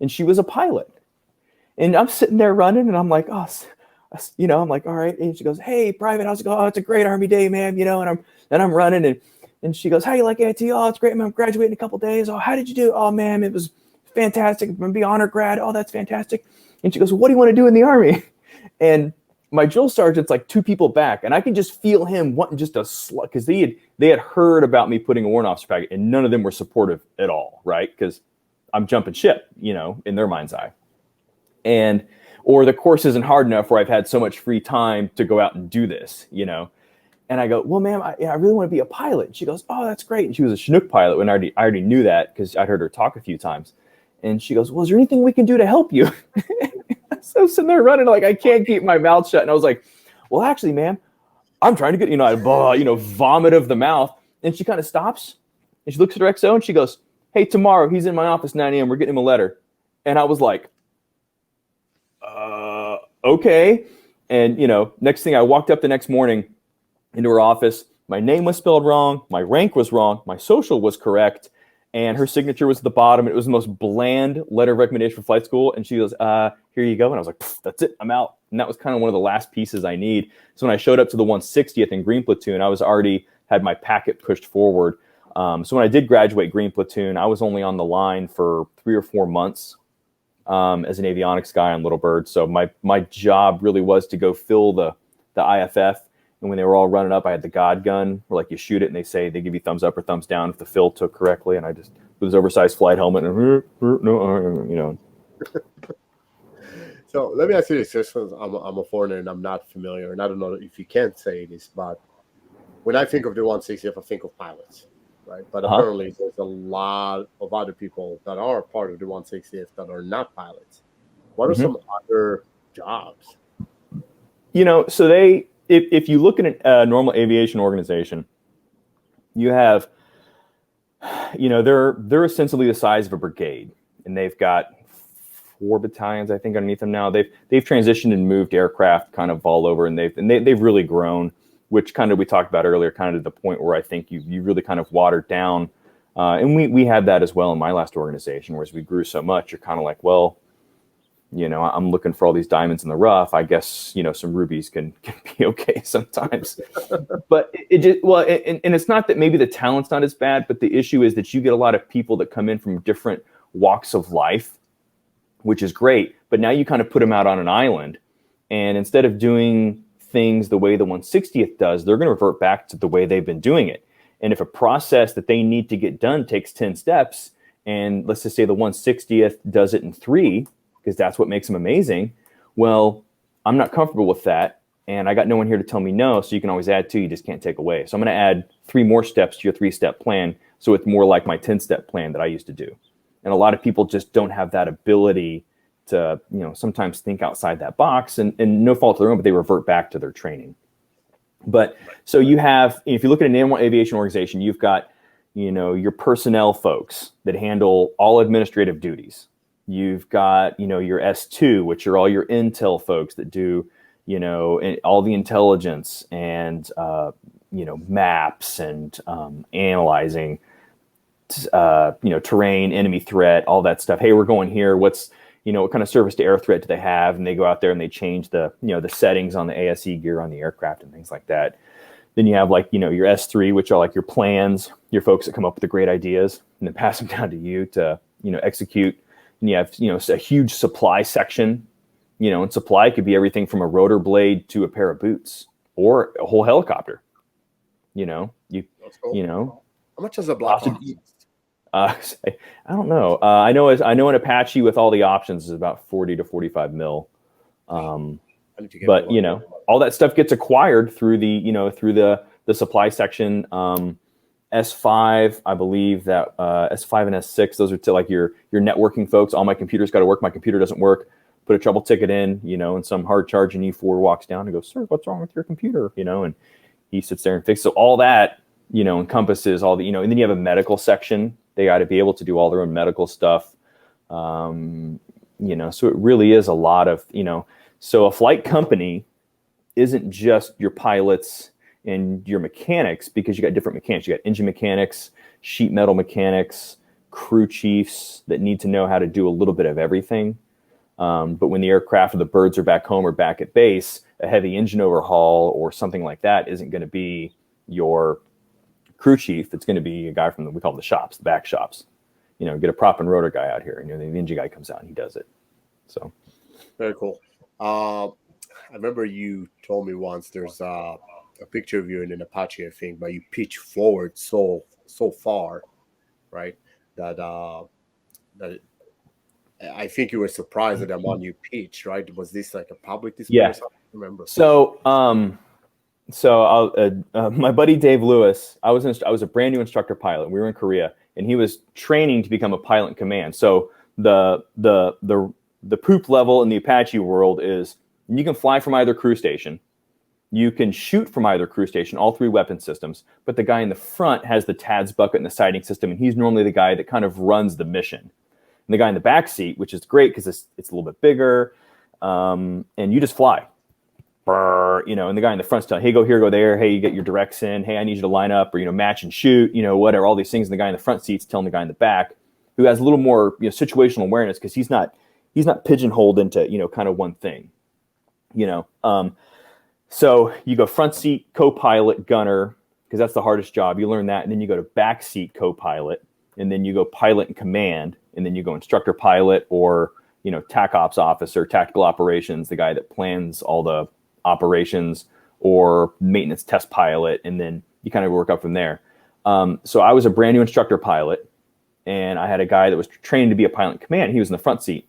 And she was a pilot. And I'm sitting there running and I'm like, "Oh, I'm like, all right." And she goes, "Hey, Private, how's it going?" "Oh, it's a great Army day, man." And I'm running and she goes, "How you like AIT?" "Oh, it's great, man. I'm graduating in a couple days." "Oh, how did you do?" "Oh, man, it was fantastic. I'm going to be honor grad." "Oh, that's fantastic." And she goes, "Well, what do you want to do in the Army?" And my drill sergeant's like 2 people back, and I can just feel him wanting just a slug, because they had heard about me putting a warrant officer packet, and none of them were supportive at all, right? Because I'm jumping ship, in their mind's eye, or the course isn't hard enough where I've had so much free time to go out and do this, And I go, "Well, ma'am, I really want to be a pilot." And she goes, "Oh, that's great." And she was a Chinook pilot, when I already knew that because I'd heard her talk a few times. And she goes, "Well, is there anything we can do to help you?" So I'm sitting there running like I can't keep my mouth shut. And I was like, "Well, actually, ma'am, I'm trying to get, I vomit of the mouth." And she kind of stops and she looks at her XO and she goes, "Hey, tomorrow he's in my office 9 a.m. We're getting him a letter." And I was like, okay. And, next thing, I walked up the next morning into her office. My name was spelled wrong. My rank was wrong. My social was correct. And her signature was at the bottom. It was the most bland letter of recommendation for flight school. And she goes, here you go. And I was like, that's it. I'm out. And that was kind of one of the last pieces I need. So when I showed up to the 160th in Green Platoon, I was already had my packet pushed forward. So when I did graduate Green Platoon, I was only on the line for 3 or 4 months as an avionics guy on Little Bird. So my job really was to go fill the IFF. And when they were all running up, I had the God gun where you shoot it and they give you thumbs up or thumbs down if the fill took correctly. And I just with this oversized flight helmet and So let me ask you this. Just I'm a foreigner and I'm not familiar, and I don't know if you can say this, but when I think of the 160th, I think of pilots, right? But apparently there's a lot of other people that are part of the 160th that are not pilots. What are some other jobs? So if you look at a normal aviation organization, you have, they're essentially the size of a brigade, and they've got 4 battalions, I think, underneath them now. They've transitioned and moved aircraft kind of all over, and they've really grown, which kind of we talked about earlier, kind of to the point where I think you really kind of watered down, and we had that as well in my last organization, whereas we grew so much, you're kind of like, well, I'm looking for all these diamonds in the rough. I guess, some rubies can be okay sometimes. But and it's not that maybe the talent's not as bad, but the issue is that you get a lot of people that come in from different walks of life, which is great. But now you kind of put them out on an island. And instead of doing things the way the 160th does, they're going to revert back to the way they've been doing it. And if a process that they need to get done takes 10 steps, and let's just say the 160th does it in 3, because that's what makes them amazing. Well, I'm not comfortable with that, and I got no one here to tell me no, so you can always add 2, you just can't take away. So I'm going to add 3 more steps to your 3-step plan, so it's more like my 10-step plan that I used to do. And a lot of people just don't have that ability to, sometimes think outside that box, and no fault of their own, but they revert back to their training. But so you have, if you look at an animal aviation organization, you've got, your personnel folks that handle all administrative duties. You've got, your S2, which are all your intel folks that do, all the intelligence and, maps and analyzing, terrain, enemy threat, all that stuff. Hey, we're going here. What kind of surface to air threat do they have? And they go out there and they change the settings on the ASE gear on the aircraft and things like that. Then you have your S3, which are your plans, your folks that come up with the great ideas and then pass them down to you to, execute. And you have, a huge supply section, and supply could be everything from a rotor blade to a pair of boots or a whole helicopter. How much is a block cost? I don't know. I know an Apache with all the options is about 40 to 45 mil. But all that stuff gets acquired through the supply section. S5, I believe that S5 and S6, those are to your networking folks. All my computers got to work. My computer doesn't work. Put a trouble ticket in, and some hard charging E4 walks down and goes, "Sir, what's wrong with your computer?" And he sits there and fixes. So all that, encompasses all the, and then you have a medical section. They got to be able to do all their own medical stuff. So it really is a lot of, so a flight company isn't just your pilots and your mechanics, because you got different mechanics. You got engine mechanics, sheet metal mechanics, crew chiefs that need to know how to do a little bit of everything. But when the aircraft or the birds are back home or back at base, a heavy engine overhaul or something like that isn't going to be your crew chief. It's going to be a guy from we call them the shops, the back shops. Get a prop and rotor guy out here, and the engine guy comes out and he does it. So very cool. I remember you told me once there's a picture of you in an Apache, I think, but you pitch forward so far, right? That I think you were surprised at the amount you pitched, right? Was this like a public display? Yeah. Or something? I remember. So my buddy Dave Lewis, I was a brand new instructor pilot. We were in Korea, and he was training to become a pilot in command. So the poop level in the Apache world is you can fly from either crew station. You can shoot from either crew station, all 3 weapon systems, but the guy in the front has the TADS bucket and the sighting system, and he's normally the guy that kind of runs the mission. And the guy in the back seat, which is great because it's a little bit bigger, and you just fly. Brr, and the guy in the front's telling, hey, go here, go there. Hey, you get your directs in. Hey, I need you to line up or, match and shoot, whatever, all these things. And the guy in the front seat's telling the guy in the back, who has a little more, situational awareness, because he's not pigeonholed into, kind of one thing, So you go front seat, co-pilot, gunner, because that's the hardest job. You learn that. And then you go to back seat co-pilot, and then you go pilot and command, and then you go instructor pilot or, TAC ops officer, tactical operations, the guy that plans all the operations, or maintenance test pilot. And then you kind of work up from there. So I was a brand new instructor pilot, and I had a guy that was trained to be a pilot in command. He was in the front seat,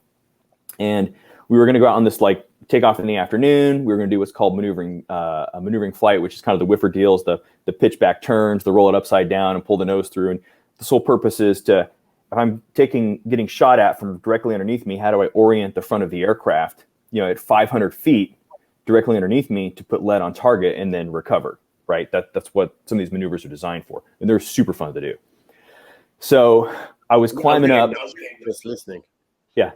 and we were going to go out on this take off in the afternoon. We were going to do what's called a maneuvering flight, which is kind of the whiffer deals, the pitch back turns, the roll it upside down and pull the nose through. And the sole purpose is to, if I'm getting shot at from directly underneath me, how do I orient the front of the aircraft, at 500 feet directly underneath me to put lead on target and then recover, right? That's what some of these maneuvers are designed for. And they're super fun to do. So I was climbing up. Just listening. Yeah.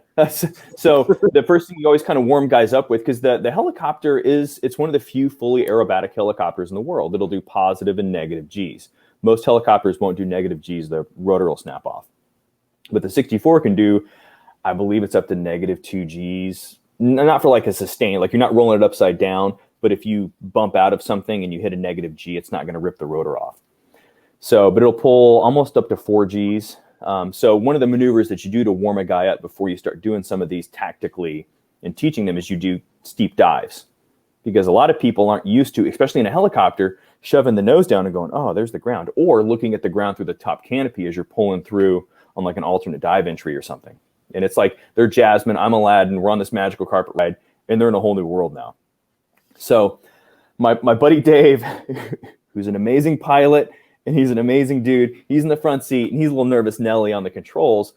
So the first thing you always kind of warm guys up with, because the helicopter it's one of the few fully aerobatic helicopters in the world. It'll do positive and negative Gs. Most helicopters won't do negative Gs. The rotor will snap off. But the 64 can do, I believe it's up to negative 2 Gs. Not for a sustain, you're not rolling it upside down, but if you bump out of something and you hit a negative G, it's not going to rip the rotor off. So, but it'll pull almost up to 4 Gs. So one of the maneuvers that you do to warm a guy up before you start doing some of these tactically and teaching them is you do steep dives, because a lot of people aren't used to, especially in a helicopter, shoving the nose down and going, oh, there's the ground, or looking at the ground through the top canopy as you're pulling through on an alternate dive entry or something. And it's they're Jasmine, I'm Aladdin, we're on this magical carpet ride, and they're in a whole new world now. So my buddy Dave, who's an amazing pilot, and he's an amazing dude, he's in the front seat, and he's a little nervous Nelly on the controls.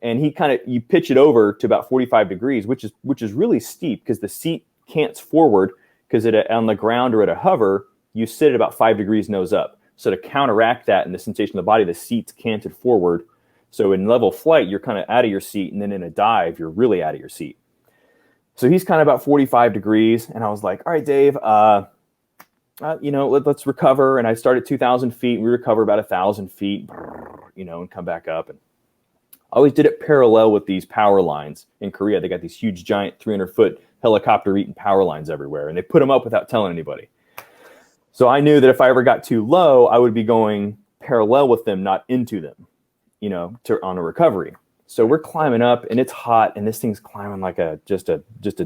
And you pitch it over to about 45 degrees, which is really steep, because the seat cants forward, because on the ground or at a hover, you sit at about 5 degrees nose up. So to counteract that and the sensation of the body, the seat's canted forward. So in level flight, you're kind of out of your seat, and then in a dive, you're really out of your seat. So he's kind of about 45 degrees, and I was like, all right, Dave, let's recover. And I start at 2,000 feet. We recover about 1,000 feet, and come back up. And I always did it parallel with these power lines in Korea. They got these huge, giant 300-foot helicopter-eating power lines everywhere, and they put them up without telling anybody. So I knew that if I ever got too low, I would be going parallel with them, not into them, on a recovery. So we're climbing up, and it's hot, and this thing's climbing like just a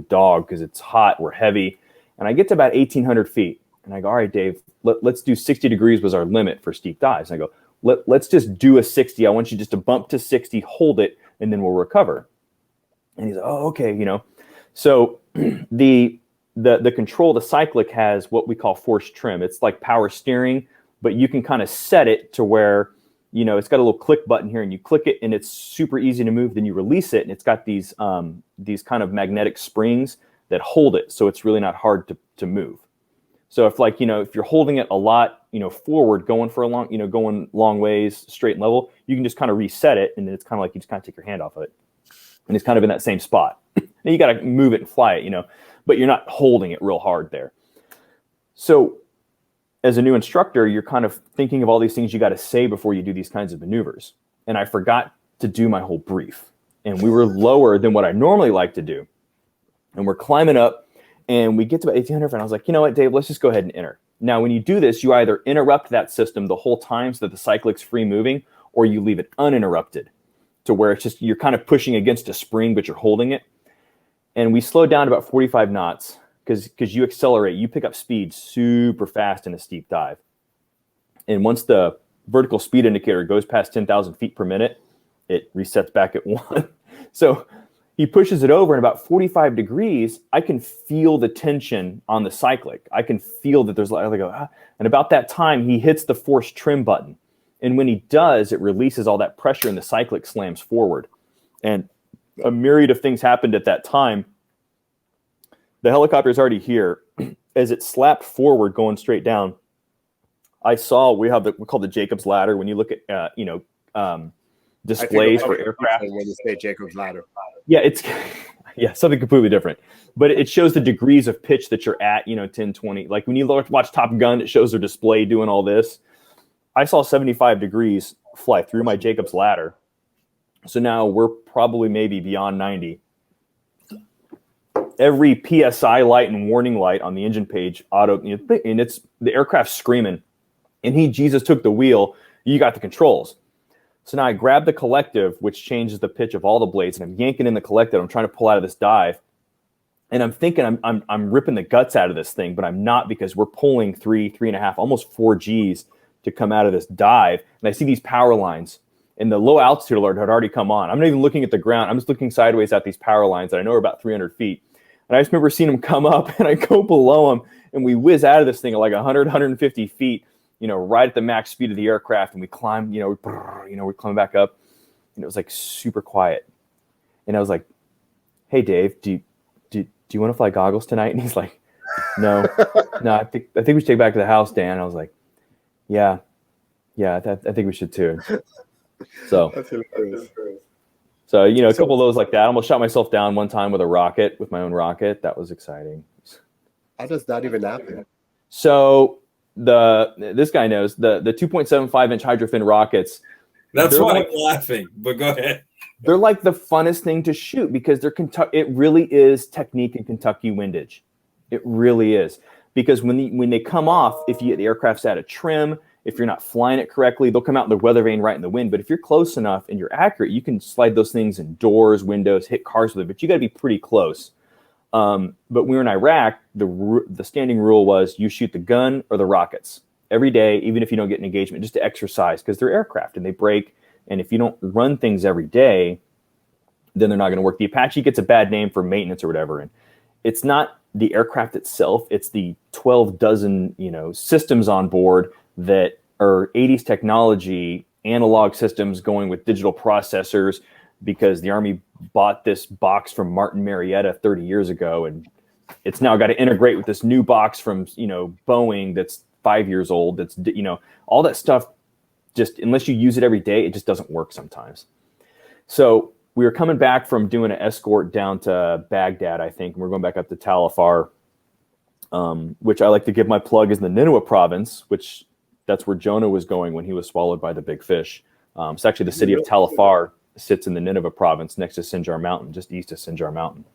dog, because it's hot. We're heavy. And I get to about 1,800 feet, and I go, all right, Dave, let's do 60 degrees was our limit for steep dives. And I go, let's just do a 60. I want you just to bump to 60, hold it, and then we'll recover. And he's like, oh, okay, So the control, the cyclic, has what we call force trim. It's like power steering, but you can kind of set it to where, it's got a little click button here, and you click it, and it's super easy to move. Then you release it, and it's got these kind of magnetic springs that hold it, so it's really not hard to move. So if you're holding it a lot, forward, going for going long ways, straight and level, you can just kind of reset it, and then it's kind of like you just kind of take your hand off of it, and it's kind of in that same spot. And you got to move it and fly it, but you're not holding it real hard there. So as a new instructor, you're kind of thinking of all these things you got to say before you do these kinds of maneuvers. And I forgot to do my whole brief. And we were lower than what I normally like to do. And we're climbing up, and we get to about 1,800. And I was like, you know what, Dave, let's just go ahead and enter. Now, when you do this, you either interrupt that system the whole time so that the cyclic's free moving, or you leave it uninterrupted to where it's just, you're kind of pushing against a spring, but you're holding it. And we slowed down to about 45 knots. Because you accelerate, you pick up speed super fast in a steep dive. And once the vertical speed indicator goes past 10,000 feet per minute, it resets back at 1. So he pushes it over, and about 45 degrees, I can feel the tension on the cyclic. I can feel that there's and about that time, he hits the force trim button. And when he does, it releases all that pressure, and the cyclic slams forward. And a myriad of things happened at that time. The helicopter is already here. As it slapped forward, going straight down, I saw we call the Jacob's ladder. When you look at displays for aircraft, when you say Jacob's ladder, yeah, it's Yeah, something completely different. But it shows the degrees of pitch that you're at, 10, 20. Like when you watch Top Gun, it shows their display doing all this. I saw 75 degrees fly through my Jacob's ladder. So now we're probably maybe beyond 90. Every PSI light and warning light on the engine page and it's the aircraft screaming. And Jesus took the wheel. You got the controls. So now I grab the collective, which changes the pitch of all the blades, and I'm yanking in the collective. I'm trying to pull out of this dive. And I'm thinking I'm ripping the guts out of this thing, but I'm not, because we're pulling 3.5, almost 4 Gs to come out of this dive. And I see these power lines, and the low altitude alert had already come on. I'm not even looking at the ground. I'm just looking sideways at these power lines that I know are about 300 feet. And I just remember seeing them come up, and I go below them, and we whiz out of this thing at like 100, 150 feet, right at the max speed of the aircraft. And we climb, we're climbing back up, and it was like super quiet. And I was like, "Hey, Dave, do you want to fly goggles tonight?" And he's like, no, I think we should take it back to the house, Dan. And I was like, yeah, I think we should too. So, a couple of those like that. I almost shot myself down one time with my own rocket. That was exciting. How does that even happen? So this guy knows the 2.75 inch Hydrofin rockets. That's why I'm laughing, but go ahead. They're like the funnest thing to shoot, because it really is technique and Kentucky windage. It really is. Because when they come off, if the aircraft's out of trim, if you're not flying it correctly, they'll come out in the weather vane right in the wind. But if you're close enough and you're accurate, you can slide those things in doors, windows, hit cars with it. But you got to be pretty close. But when we were in Iraq, the standing rule was you shoot the gun or the rockets every day, even if you don't get an engagement, just to exercise, because they're aircraft and they break. And if you don't run things every day, then they're not going to work. The Apache gets a bad name for maintenance or whatever. And it's not the aircraft itself. It's the 12 dozen, systems on board that are 80s technology, analog systems going with digital processors, because the Army bought this box from Martin Marietta 30 years ago. And it's now got to integrate with this new box from, Boeing that's 5 years old. That's, all that stuff. Just unless you use it every day, it just doesn't work sometimes. So we were coming back from doing an escort down to Baghdad, I think, and we're going back up to Tal Afar, which I like to give my plug is the Nineveh province, which that's where Jonah was going when he was swallowed by the big fish. It's actually the city of Tal Afar sits in the Nineveh province next to Sinjar Mountain, just east of Sinjar Mountain.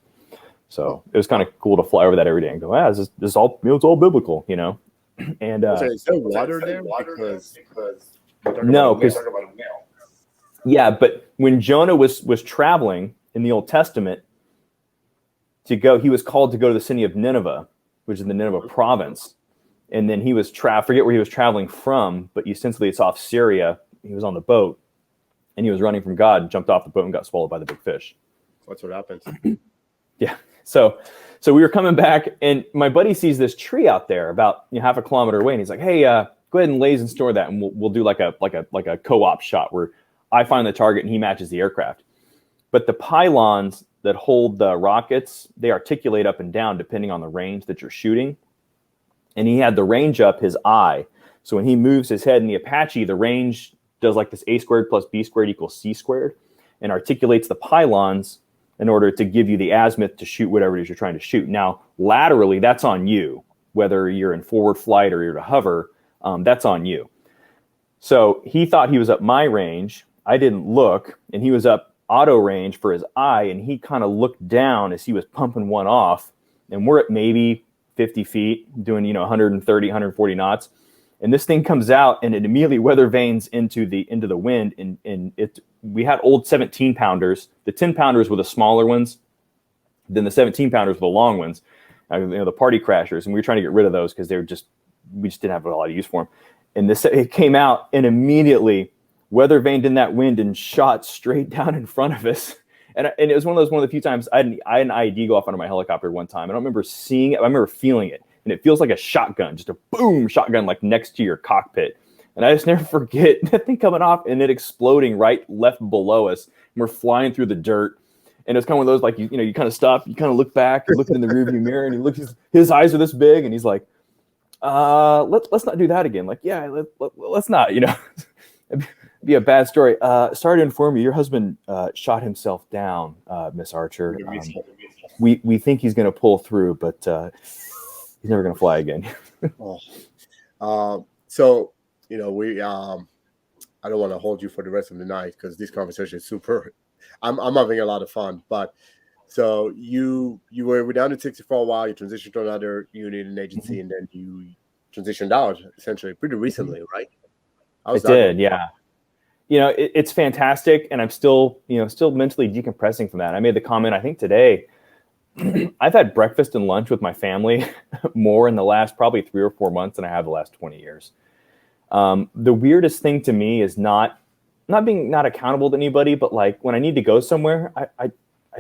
So it was kind of cool to fly over that every day and go, this is all, it's all biblical, And is there water there? Because no, because but when Jonah was traveling in the Old Testament to go, he was called to go to the city of Nineveh, which is the Nineveh province, and then he was forget where he was traveling from, but essentially it's off Syria. He was on the boat, and he was running from God, and jumped off the boat and got swallowed by the big fish. That's what happens. Yeah. So we were coming back, and my buddy sees this tree out there about half a kilometer away, and he's like, "Hey, go ahead and laze and store that, and we'll do like a co-op shot where I find the target and he matches the aircraft." But the pylons that hold the rockets, they articulate up and down depending on the range that you're shooting. And he had the range up his eye. So when he moves his head in the Apache, the range does like this A squared plus B squared equals C squared, and articulates the pylons in order to give you the azimuth to shoot whatever it is you're trying to shoot. Now, laterally, that's on you. Whether you're in forward flight or you're to hover, that's on you. So he thought he was up my range. I didn't look, and he was up auto range for his eye, and he kind of looked down as he was pumping one off, and we're at maybe 50 feet doing 130, 140 knots, and this thing comes out and it immediately weather vanes into the wind, and we had old 17 pounders. The 10 pounders were the smaller ones, then the 17 pounders were the long ones, the party crashers, and we were trying to get rid of those because we just didn't have a lot of use for them. And it came out and immediately weather vaned in that wind and shot straight down in front of us. And it was one of the few times I had an IED go off under my helicopter one time. I don't remember seeing it. I remember feeling it. And it feels like a shotgun, just a boom shotgun, like next to your cockpit. And I just never forget that thing coming off and it exploding left below us. And we're flying through the dirt. And it's kind of one of those, like, you kind of stop, you kind of look back, you're looking in the rearview mirror, and he looks, his eyes are this big, and he's like, let's not do that again. Like, yeah, let's not, It'd be a bad story. Sorry to inform you, your husband shot himself down, Miss Archer. we think he's going to pull through, but he's never going to fly again. So, you know, I don't want to hold you for the rest of the night because this conversation is super. I'm having a lot of fun. But so you were down in 60 for a while. You transitioned to another unit and agency, and then you transitioned out essentially pretty recently, right? I did, yeah. You know, it's fantastic, and I'm still mentally decompressing from that. I made the comment, I think today, I've had breakfast and lunch with my family more in the last probably 3 or 4 months than I have the last 20 years. The weirdest thing to me is not being not accountable to anybody, but like when I need to go somewhere, I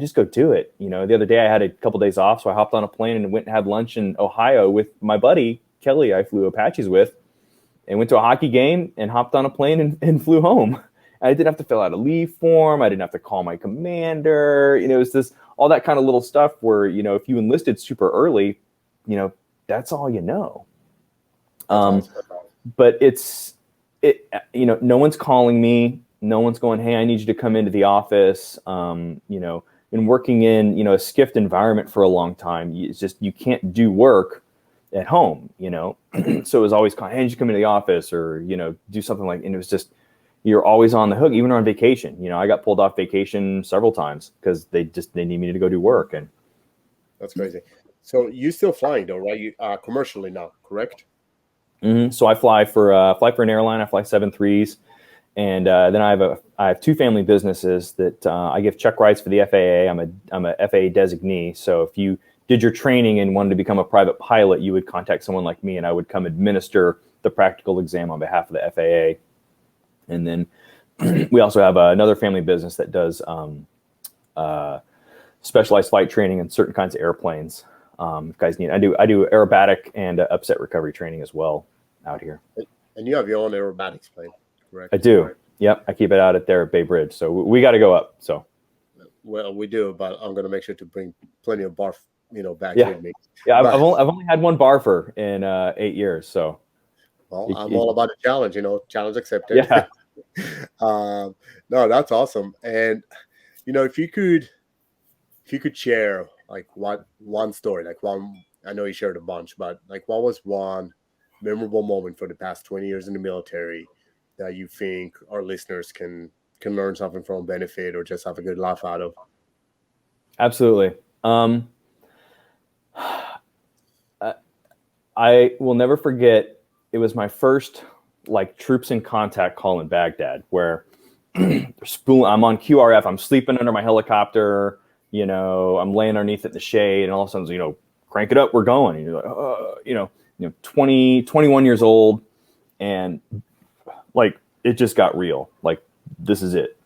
just go do it. You know, the other day I had a couple days off, so I hopped on a plane and went and had lunch in Ohio with my buddy Kelly. I flew Apaches with, and went to a hockey game and hopped on a plane and flew home. I didn't have to fill out a leave form. I didn't have to call my commander. You know, it was all that kind of little stuff where, you know, if you enlisted super early, you know, that's all you know. But you know, no one's calling me. No one's going, hey, I need you to come into the office. You know, been working in, you know, a skiffed environment for a long time. It's just, you can't do work at home, you know? So it was always calling, hey, I need you to come into the office or, you know, do something like, and it was just, you're always on the hook, even on vacation. You know, I got pulled off vacation several times because they need me to go do work. And that's crazy. So you still flying though, right? You commercially now, correct? Mm-hmm. So I fly for an airline. I fly 737s, and then I have 2 family businesses that I give check rides for the FAA. I'm a FAA designee. So if you did your training and wanted to become a private pilot, you would contact someone like me, and I would come administer the practical exam on behalf of the FAA. And then we also have another family business that does specialized flight training in certain kinds of airplanes. If guys need, I do aerobatic and upset recovery training as well out here. And you have your own aerobatics plane, correct? I do. Right. Yep, I keep it out there at Bay Bridge. So we got to go up. So. Well, we do, but I'm going to make sure to bring plenty of barf, you know, back with me. Yeah, I've only had one barfer in 8 years. So. Well, I'm all about the challenge, you know, challenge accepted. Yeah. No, that's awesome. And, you know, if you could share like one story, like one, I know you shared a bunch, but like what was one memorable moment for the past 20 years in the military that you think our listeners can learn something from, benefit, or just have a good laugh out of? Absolutely. I will never forget, it was my first like troops in contact call in Baghdad, where I'm on QRF, I'm sleeping under my helicopter, you know, I'm laying underneath it in the shade, and all of a sudden, you know, crank it up, we're going. And you're like, you know, 21 years old, and like it just got real. Like, this is it.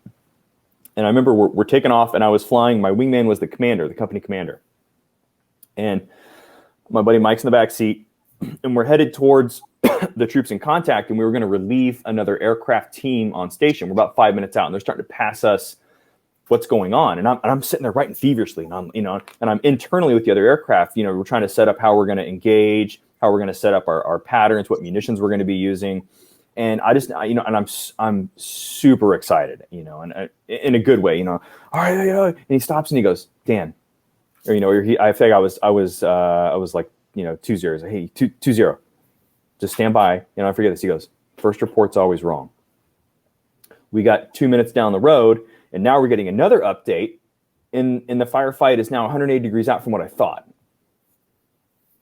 And I remember we're taking off, and I was flying. My wingman was the commander, the company commander, and my buddy Mike's in the back seat, and we're headed towards the troops in contact, and we were going to relieve another aircraft team on station. We're about 5 minutes out, and they're starting to pass us. What's going on? And I'm sitting there writing feverishly, and I'm internally with the other aircraft. You know, we're trying to set up how we're going to engage, how we're going to set up our patterns, what munitions we're going to be using. And I just, you know, and I'm super excited, you know, and in a good way, you know. All right, and he stops and he goes, Dan, or you know, I think I was like, you know, 2-0. Hey, 2-0. Just stand by. You know, I forget this. He goes, first report's always wrong. We got 2 minutes down the road, and now we're getting another update, and the firefight is now 180 degrees out from what I thought.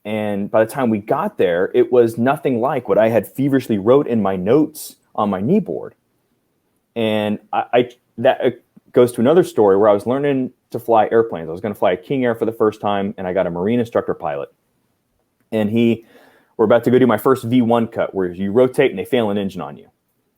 And by the time we got there, it was nothing like what I had feverishly wrote in my notes on my knee board. And that goes to another story where I was learning to fly airplanes. I was going to fly a King Air for the first time, and I got a Marine Instructor Pilot. And we're about to go do my first V1 cut, where you rotate and they fail an engine on you.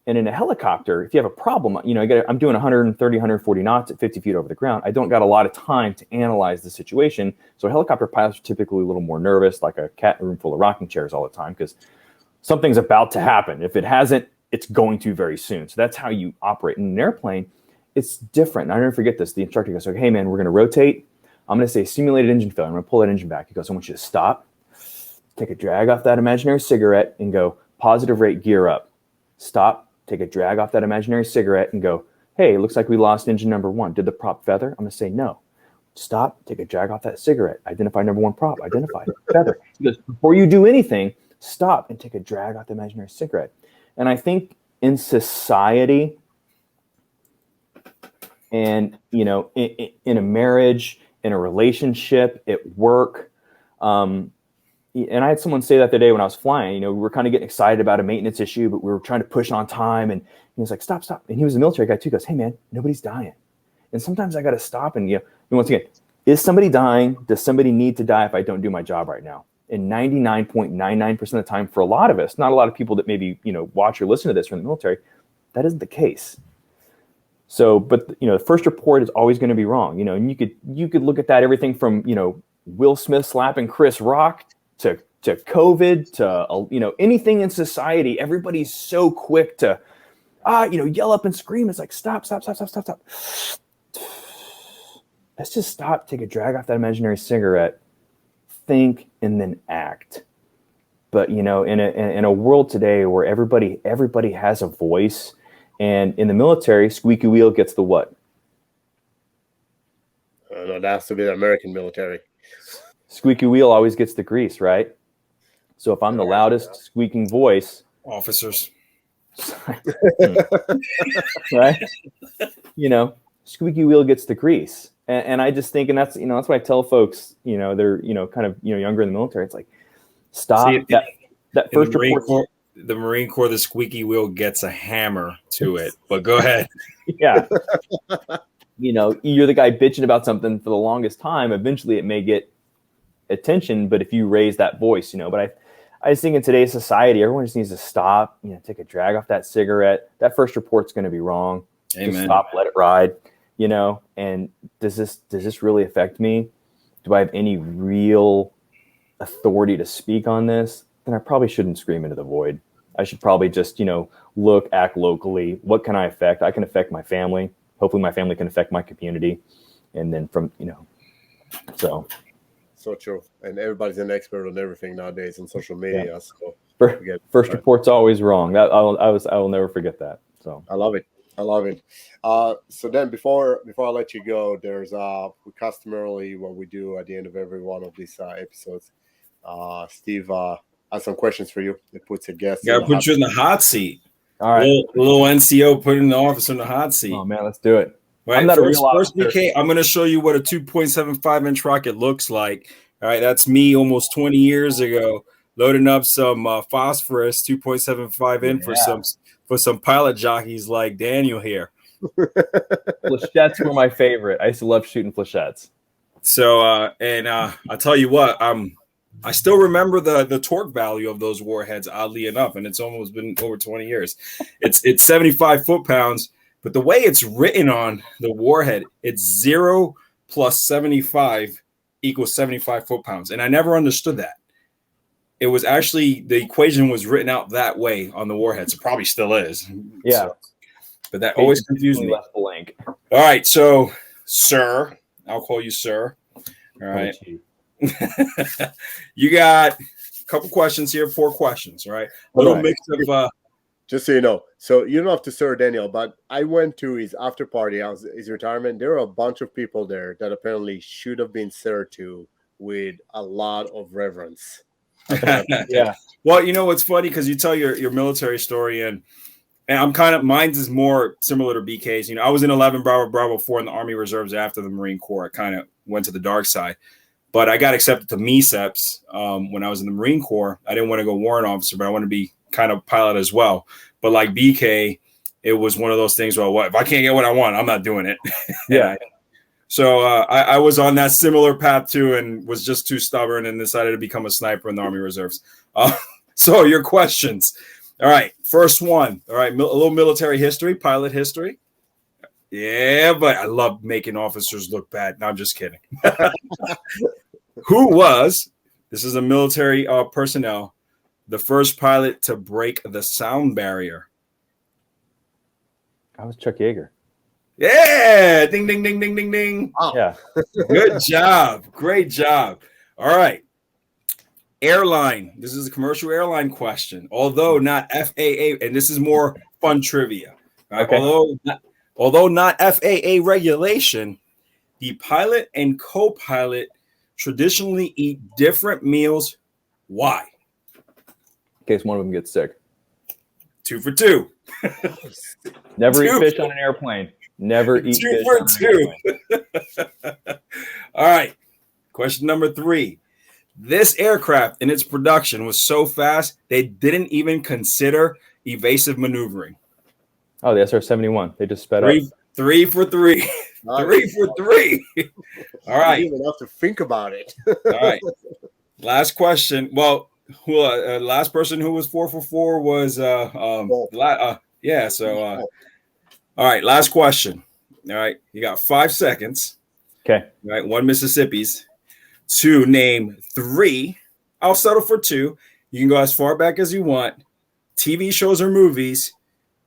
And in a helicopter, if you have a problem, you know, I'm doing 130, 140 knots at 50 feet over the ground. I don't got a lot of time to analyze the situation. So helicopter pilots are typically a little more nervous, like a cat in a room full of rocking chairs all the time, because something's about to happen. If it hasn't, it's going to very soon. So that's how you operate. In an airplane, it's different. I never forget this. The instructor goes, hey, man, we're going to rotate. I'm going to say simulated engine failure. I'm going to pull that engine back. He goes, I want you to stop, take a drag off that imaginary cigarette, and go positive rate gear up. Stop. Take a drag off that imaginary cigarette and go, hey, it looks like we lost engine number 1. Did the prop feather? I'm going to say no. stop, take a drag off that cigarette, identify number one prop, identify feather. He goes, before you do anything, stop and take a drag off the imaginary cigarette. And I think in society and, you know, in a marriage, in a relationship, at work, and I had someone say that the day when I was flying, you know, we were kind of getting excited about a maintenance issue, but we were trying to push on time. And he was like, stop. And he was a military guy too. He goes, hey man, nobody's dying. And sometimes I got to stop and, you know, and once again, is somebody dying? Does somebody need to die if I don't do my job right now? And 99.99% of the time for a lot of us, not a lot of people that maybe, you know, watch or listen to this from the military, that isn't the case. So, but, you know, the first report is always going to be wrong, you know, and you could look at that, everything from, you know, Will Smith slapping Chris Rock to COVID to, you know, anything in society. Everybody's so quick to, you know, yell up and scream. It's like, stop. Let's just stop, take a drag off that imaginary cigarette, think, and then act. But, you know, in a world today where everybody has a voice, and in the military, squeaky wheel gets the what? No, that has to be the American military. Squeaky wheel always gets the grease, right? So if I'm the loudest squeaking voice, officers, right? You know, squeaky wheel gets the grease. And I just think, and that's, you know, that's why I tell folks, you know, they're, you know, kind of, you know, younger in the military. It's like, stop. See, that first report. The Marine Corps, the squeaky wheel gets a hammer to it. But go ahead. Yeah. You know, you're the guy bitching about something for the longest time. Eventually it may get attention, but if you raise that voice, you know, but I just think in today's society, everyone just needs to stop, you know, take a drag off that cigarette. That first report's going to be wrong. Amen. Just stop, let it ride. You know, and does this really affect me? Do I have any real authority to speak on this? Then I probably shouldn't scream into the void. I should probably just, you know, act locally. What can I affect? I can affect my family. Hopefully my family can affect my community. And then from, you know, so true. And everybody's an expert on everything nowadays on social media. Yeah. So first report's always wrong. That I will never forget that. So I love it. So then before I let you go, there's customarily what we do at the end of every one of these episodes. Steve has some questions for you. It puts a guest. Got to put you in the hot seat. All right. Little NCO putting the officer in the hot seat. Oh man, let's do it. Right. I'm not first BK, I'm going to show you what a 2.75 inch rocket looks like. All right. That's me almost 20 years ago loading up some phosphorus 2.75 in for some pilot jockeys like Daniel here. Flechettes were my favorite. I used to love shooting flechettes. So, I'll tell you what, I still remember the torque value of those warheads, oddly enough, and it's almost been over 20 years. It's 75 foot-pounds, but the way it's written on the warhead, it's 0 plus 75 equals 75 foot-pounds, and I never understood that. It was actually, the equation was written out that way on the warheads. It probably still is. Yeah. So, but that always confused me. Left blank. All right. So, sir, I'll call you sir. All right. You got a couple questions here, 4 questions. All right. A little mix of. Just so you know, so you don't have to sir Daniel, but I went to his after party, his retirement. There were a bunch of people there that apparently should have been sir to with a lot of reverence. Yeah. Well, you know what's funny, because you tell your military story, and I'm kind of, mine's is more similar to BK's. You know, I was in 11 Bravo 4 in the Army Reserves after the Marine Corps. I kind of went to the dark side, but I got accepted to MECEPS when I was in the Marine Corps. I didn't want to go warrant officer, but I want to be kind of pilot as well. But like BK, it was one of those things where, if I can't get what I want, I'm not doing it. Yeah. So I was on that similar path too, and was just too stubborn and decided to become a sniper in the Army Reserves. So your questions. All right. First one. All right. A little military history, pilot history. Yeah, but I love making officers look bad. No, I'm just kidding. Who was, this is a military personnel, the first pilot to break the sound barrier? I was Chuck Yeager. Yeah. Ding, ding, ding, ding, ding, ding. Oh. Yeah. Good job. Great job. All right. Airline. This is a commercial airline question, although not FAA, and this is more fun trivia. Right? Okay. Although not FAA regulation, The pilot and co-pilot traditionally eat different meals. Why? In case one of them gets sick. 2 for 2. Never eat fish on an airplane. Never eat 2 fish for on an 2. airplane. All right. Question number 3. This aircraft in its production was so fast, they didn't even consider evasive maneuvering. Oh, the SR-71. They just sped up. 3 for 3. 3 for 3. All right. You don't even have to think about it. All right. Last question. Well, last person who was 4 for 4 was yeah. So all right. Last question. All right. You got 5 seconds. Okay. All right. 1 Mississippi's to name 3. I'll settle for 2. You can go as far back as you want. TV shows or movies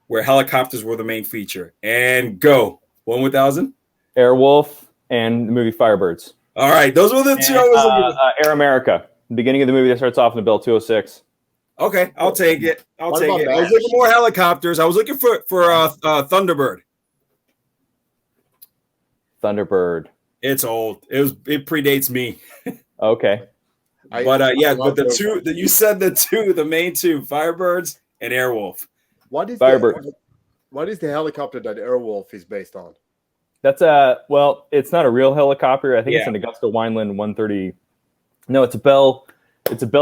where helicopters were the main feature. And go. 1,000. Airwolf and the movie Firebirds. All right. Those were the 2 I was looking at. Air America. The beginning of the movie that starts off in the Bell 206. Okay, I'll take it. I'll take it. That? I was looking more helicopters. I was looking for Thunderbird. Thunderbird. It's old. It predates me. Okay. But the 2 that you said, the main 2, Firebirds and Airwolf. What is Firebird? What is the helicopter that Airwolf is based on? That's it's not a real helicopter. I think it's an Augusta Wineland 130. No, it's a Bell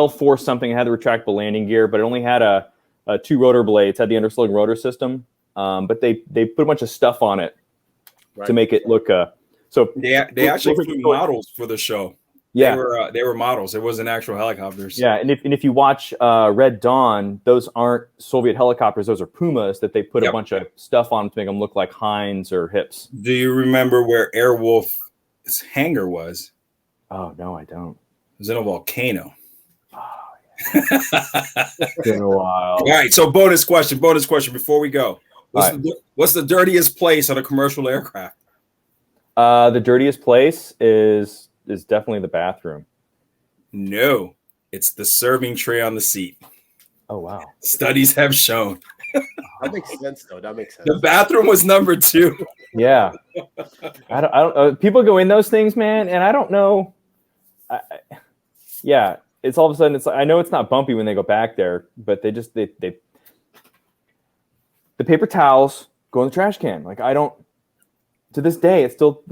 4 something. It had the retractable landing gear, but it only had a 2 rotor blades, had the underslung rotor system. But they put a bunch of stuff on it to make it look so they actually flew models for the show. Yeah, they were models. It wasn't actual helicopters. Yeah, and if you watch Red Dawn, those aren't Soviet helicopters. Those are Pumas that they put a bunch of stuff on to make them look like Heinz or Hips. Do you remember where Airwolf's hangar was? Oh no, I don't. It was in a volcano. Oh, yeah. It's been a while. All right, so bonus question before we go. What's the dirtiest place on a commercial aircraft? The dirtiest place is definitely the bathroom. No, it's the serving tray on the seat. Oh wow! Studies have shown. That makes sense, though. That makes sense. The bathroom was number 2. Yeah, I don't. People go in those things, man, and I don't know. Yeah, it's all of a sudden. It's like, I know it's not bumpy when they go back there, but they the paper towels go in the trash can. Like I don't. To this day, it's still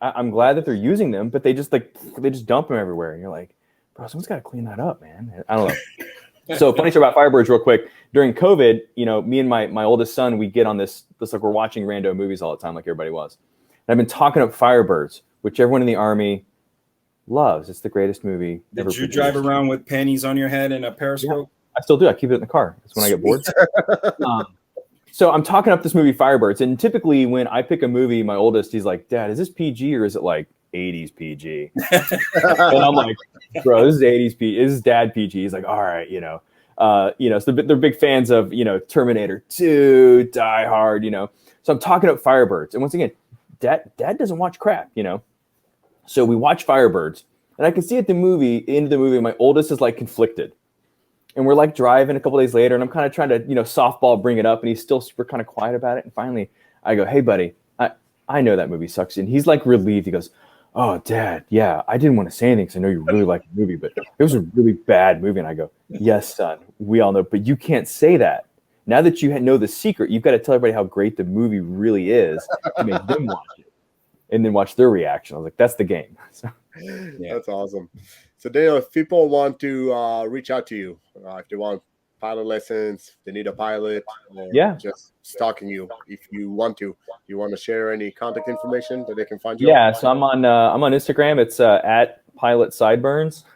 I'm glad that they're using them, but they just dump them everywhere, and you're like, bro, someone's got to clean that up, man. I don't know. So funny story about Firebirds, real quick. During COVID, me and my oldest son, we get on this like we're watching rando movies all the time, like everybody was. And I've been talking up Firebirds, which everyone in the Army loves. It's the greatest movie ever produced. Did you produced. drive around with panties on your head and a periscope? Yeah, I still do. I keep it in the car. That's when I get bored. So I'm talking up this movie Firebirds, and typically when I pick a movie, my oldest, he's like, Dad, is this PG or is it like 80s PG? And I'm like, bro, this is 80s PG. This is Dad PG. He's like, all right, so they're big fans of, Terminator 2, Die Hard, So I'm talking up Firebirds, and once again, Dad doesn't watch crap, So we watch Firebirds, and I can see at the end of the movie, my oldest is like conflicted. And we're like driving a couple days later, and I'm kind of trying to, softball bring it up, and he's still super kind of quiet about it. And finally, I go, "Hey, buddy, I know that movie sucks." And he's like relieved. He goes, "Oh, Dad, yeah, I didn't want to say anything because I know you really like the movie, but it was a really bad movie." And I go, "Yes, son, we all know, but you can't say that. Now that you know the secret, you've got to tell everybody how great the movie really is to make them watch it, and then watch their reaction." I was like, "That's the game." So, yeah. That's awesome. So, Daniel, if people want to reach out to you, if they want pilot lessons, if they need a pilot, or just stalking you, if you want to share any contact information that they can find you? Yeah, so I'm on Instagram. It's at Pilot Sideburns,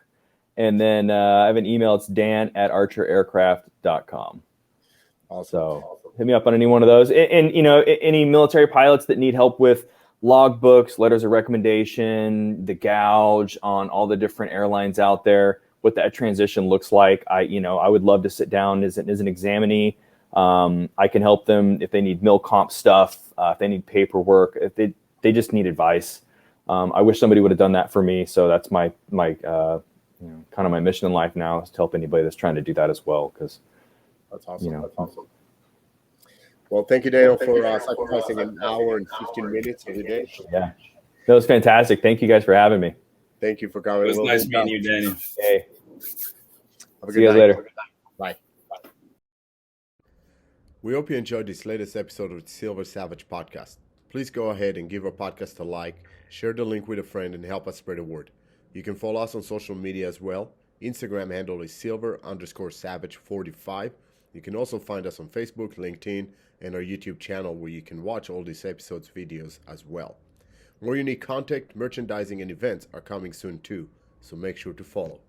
and then I have an email. It's dan@archeraircraft.com. Awesome. So hit me up on any one of those, and any military pilots that need help with logbooks, letters of recommendation, the gouge on all the different airlines out there, what that transition looks like. I would love to sit down as an examinee. I can help them if they need MilComp stuff, if they need paperwork, if they just need advice. I wish somebody would have done that for me. So that's my kind of my mission in life now, is to help anybody that's trying to do that as well. Because that's awesome. That's awesome. Well, thank you, Daniel, for sacrificing an hour and 15 minutes every day. Yeah. That was fantastic. Thank you guys for having me. Thank you for coming. It was nice meeting you, Daniel. Hey. Have a See you good night. later. Bye. We hope you enjoyed this latest episode of the Silver Savage podcast. Please go ahead and give our podcast a like, share the link with a friend, and help us spread the word. You can follow us on social media as well. Instagram handle is silver_savage45. You can also find us on Facebook, LinkedIn, and our YouTube channel where you can watch all these episodes videos as well. More unique content, merchandising, and events are coming soon too, so make sure to follow.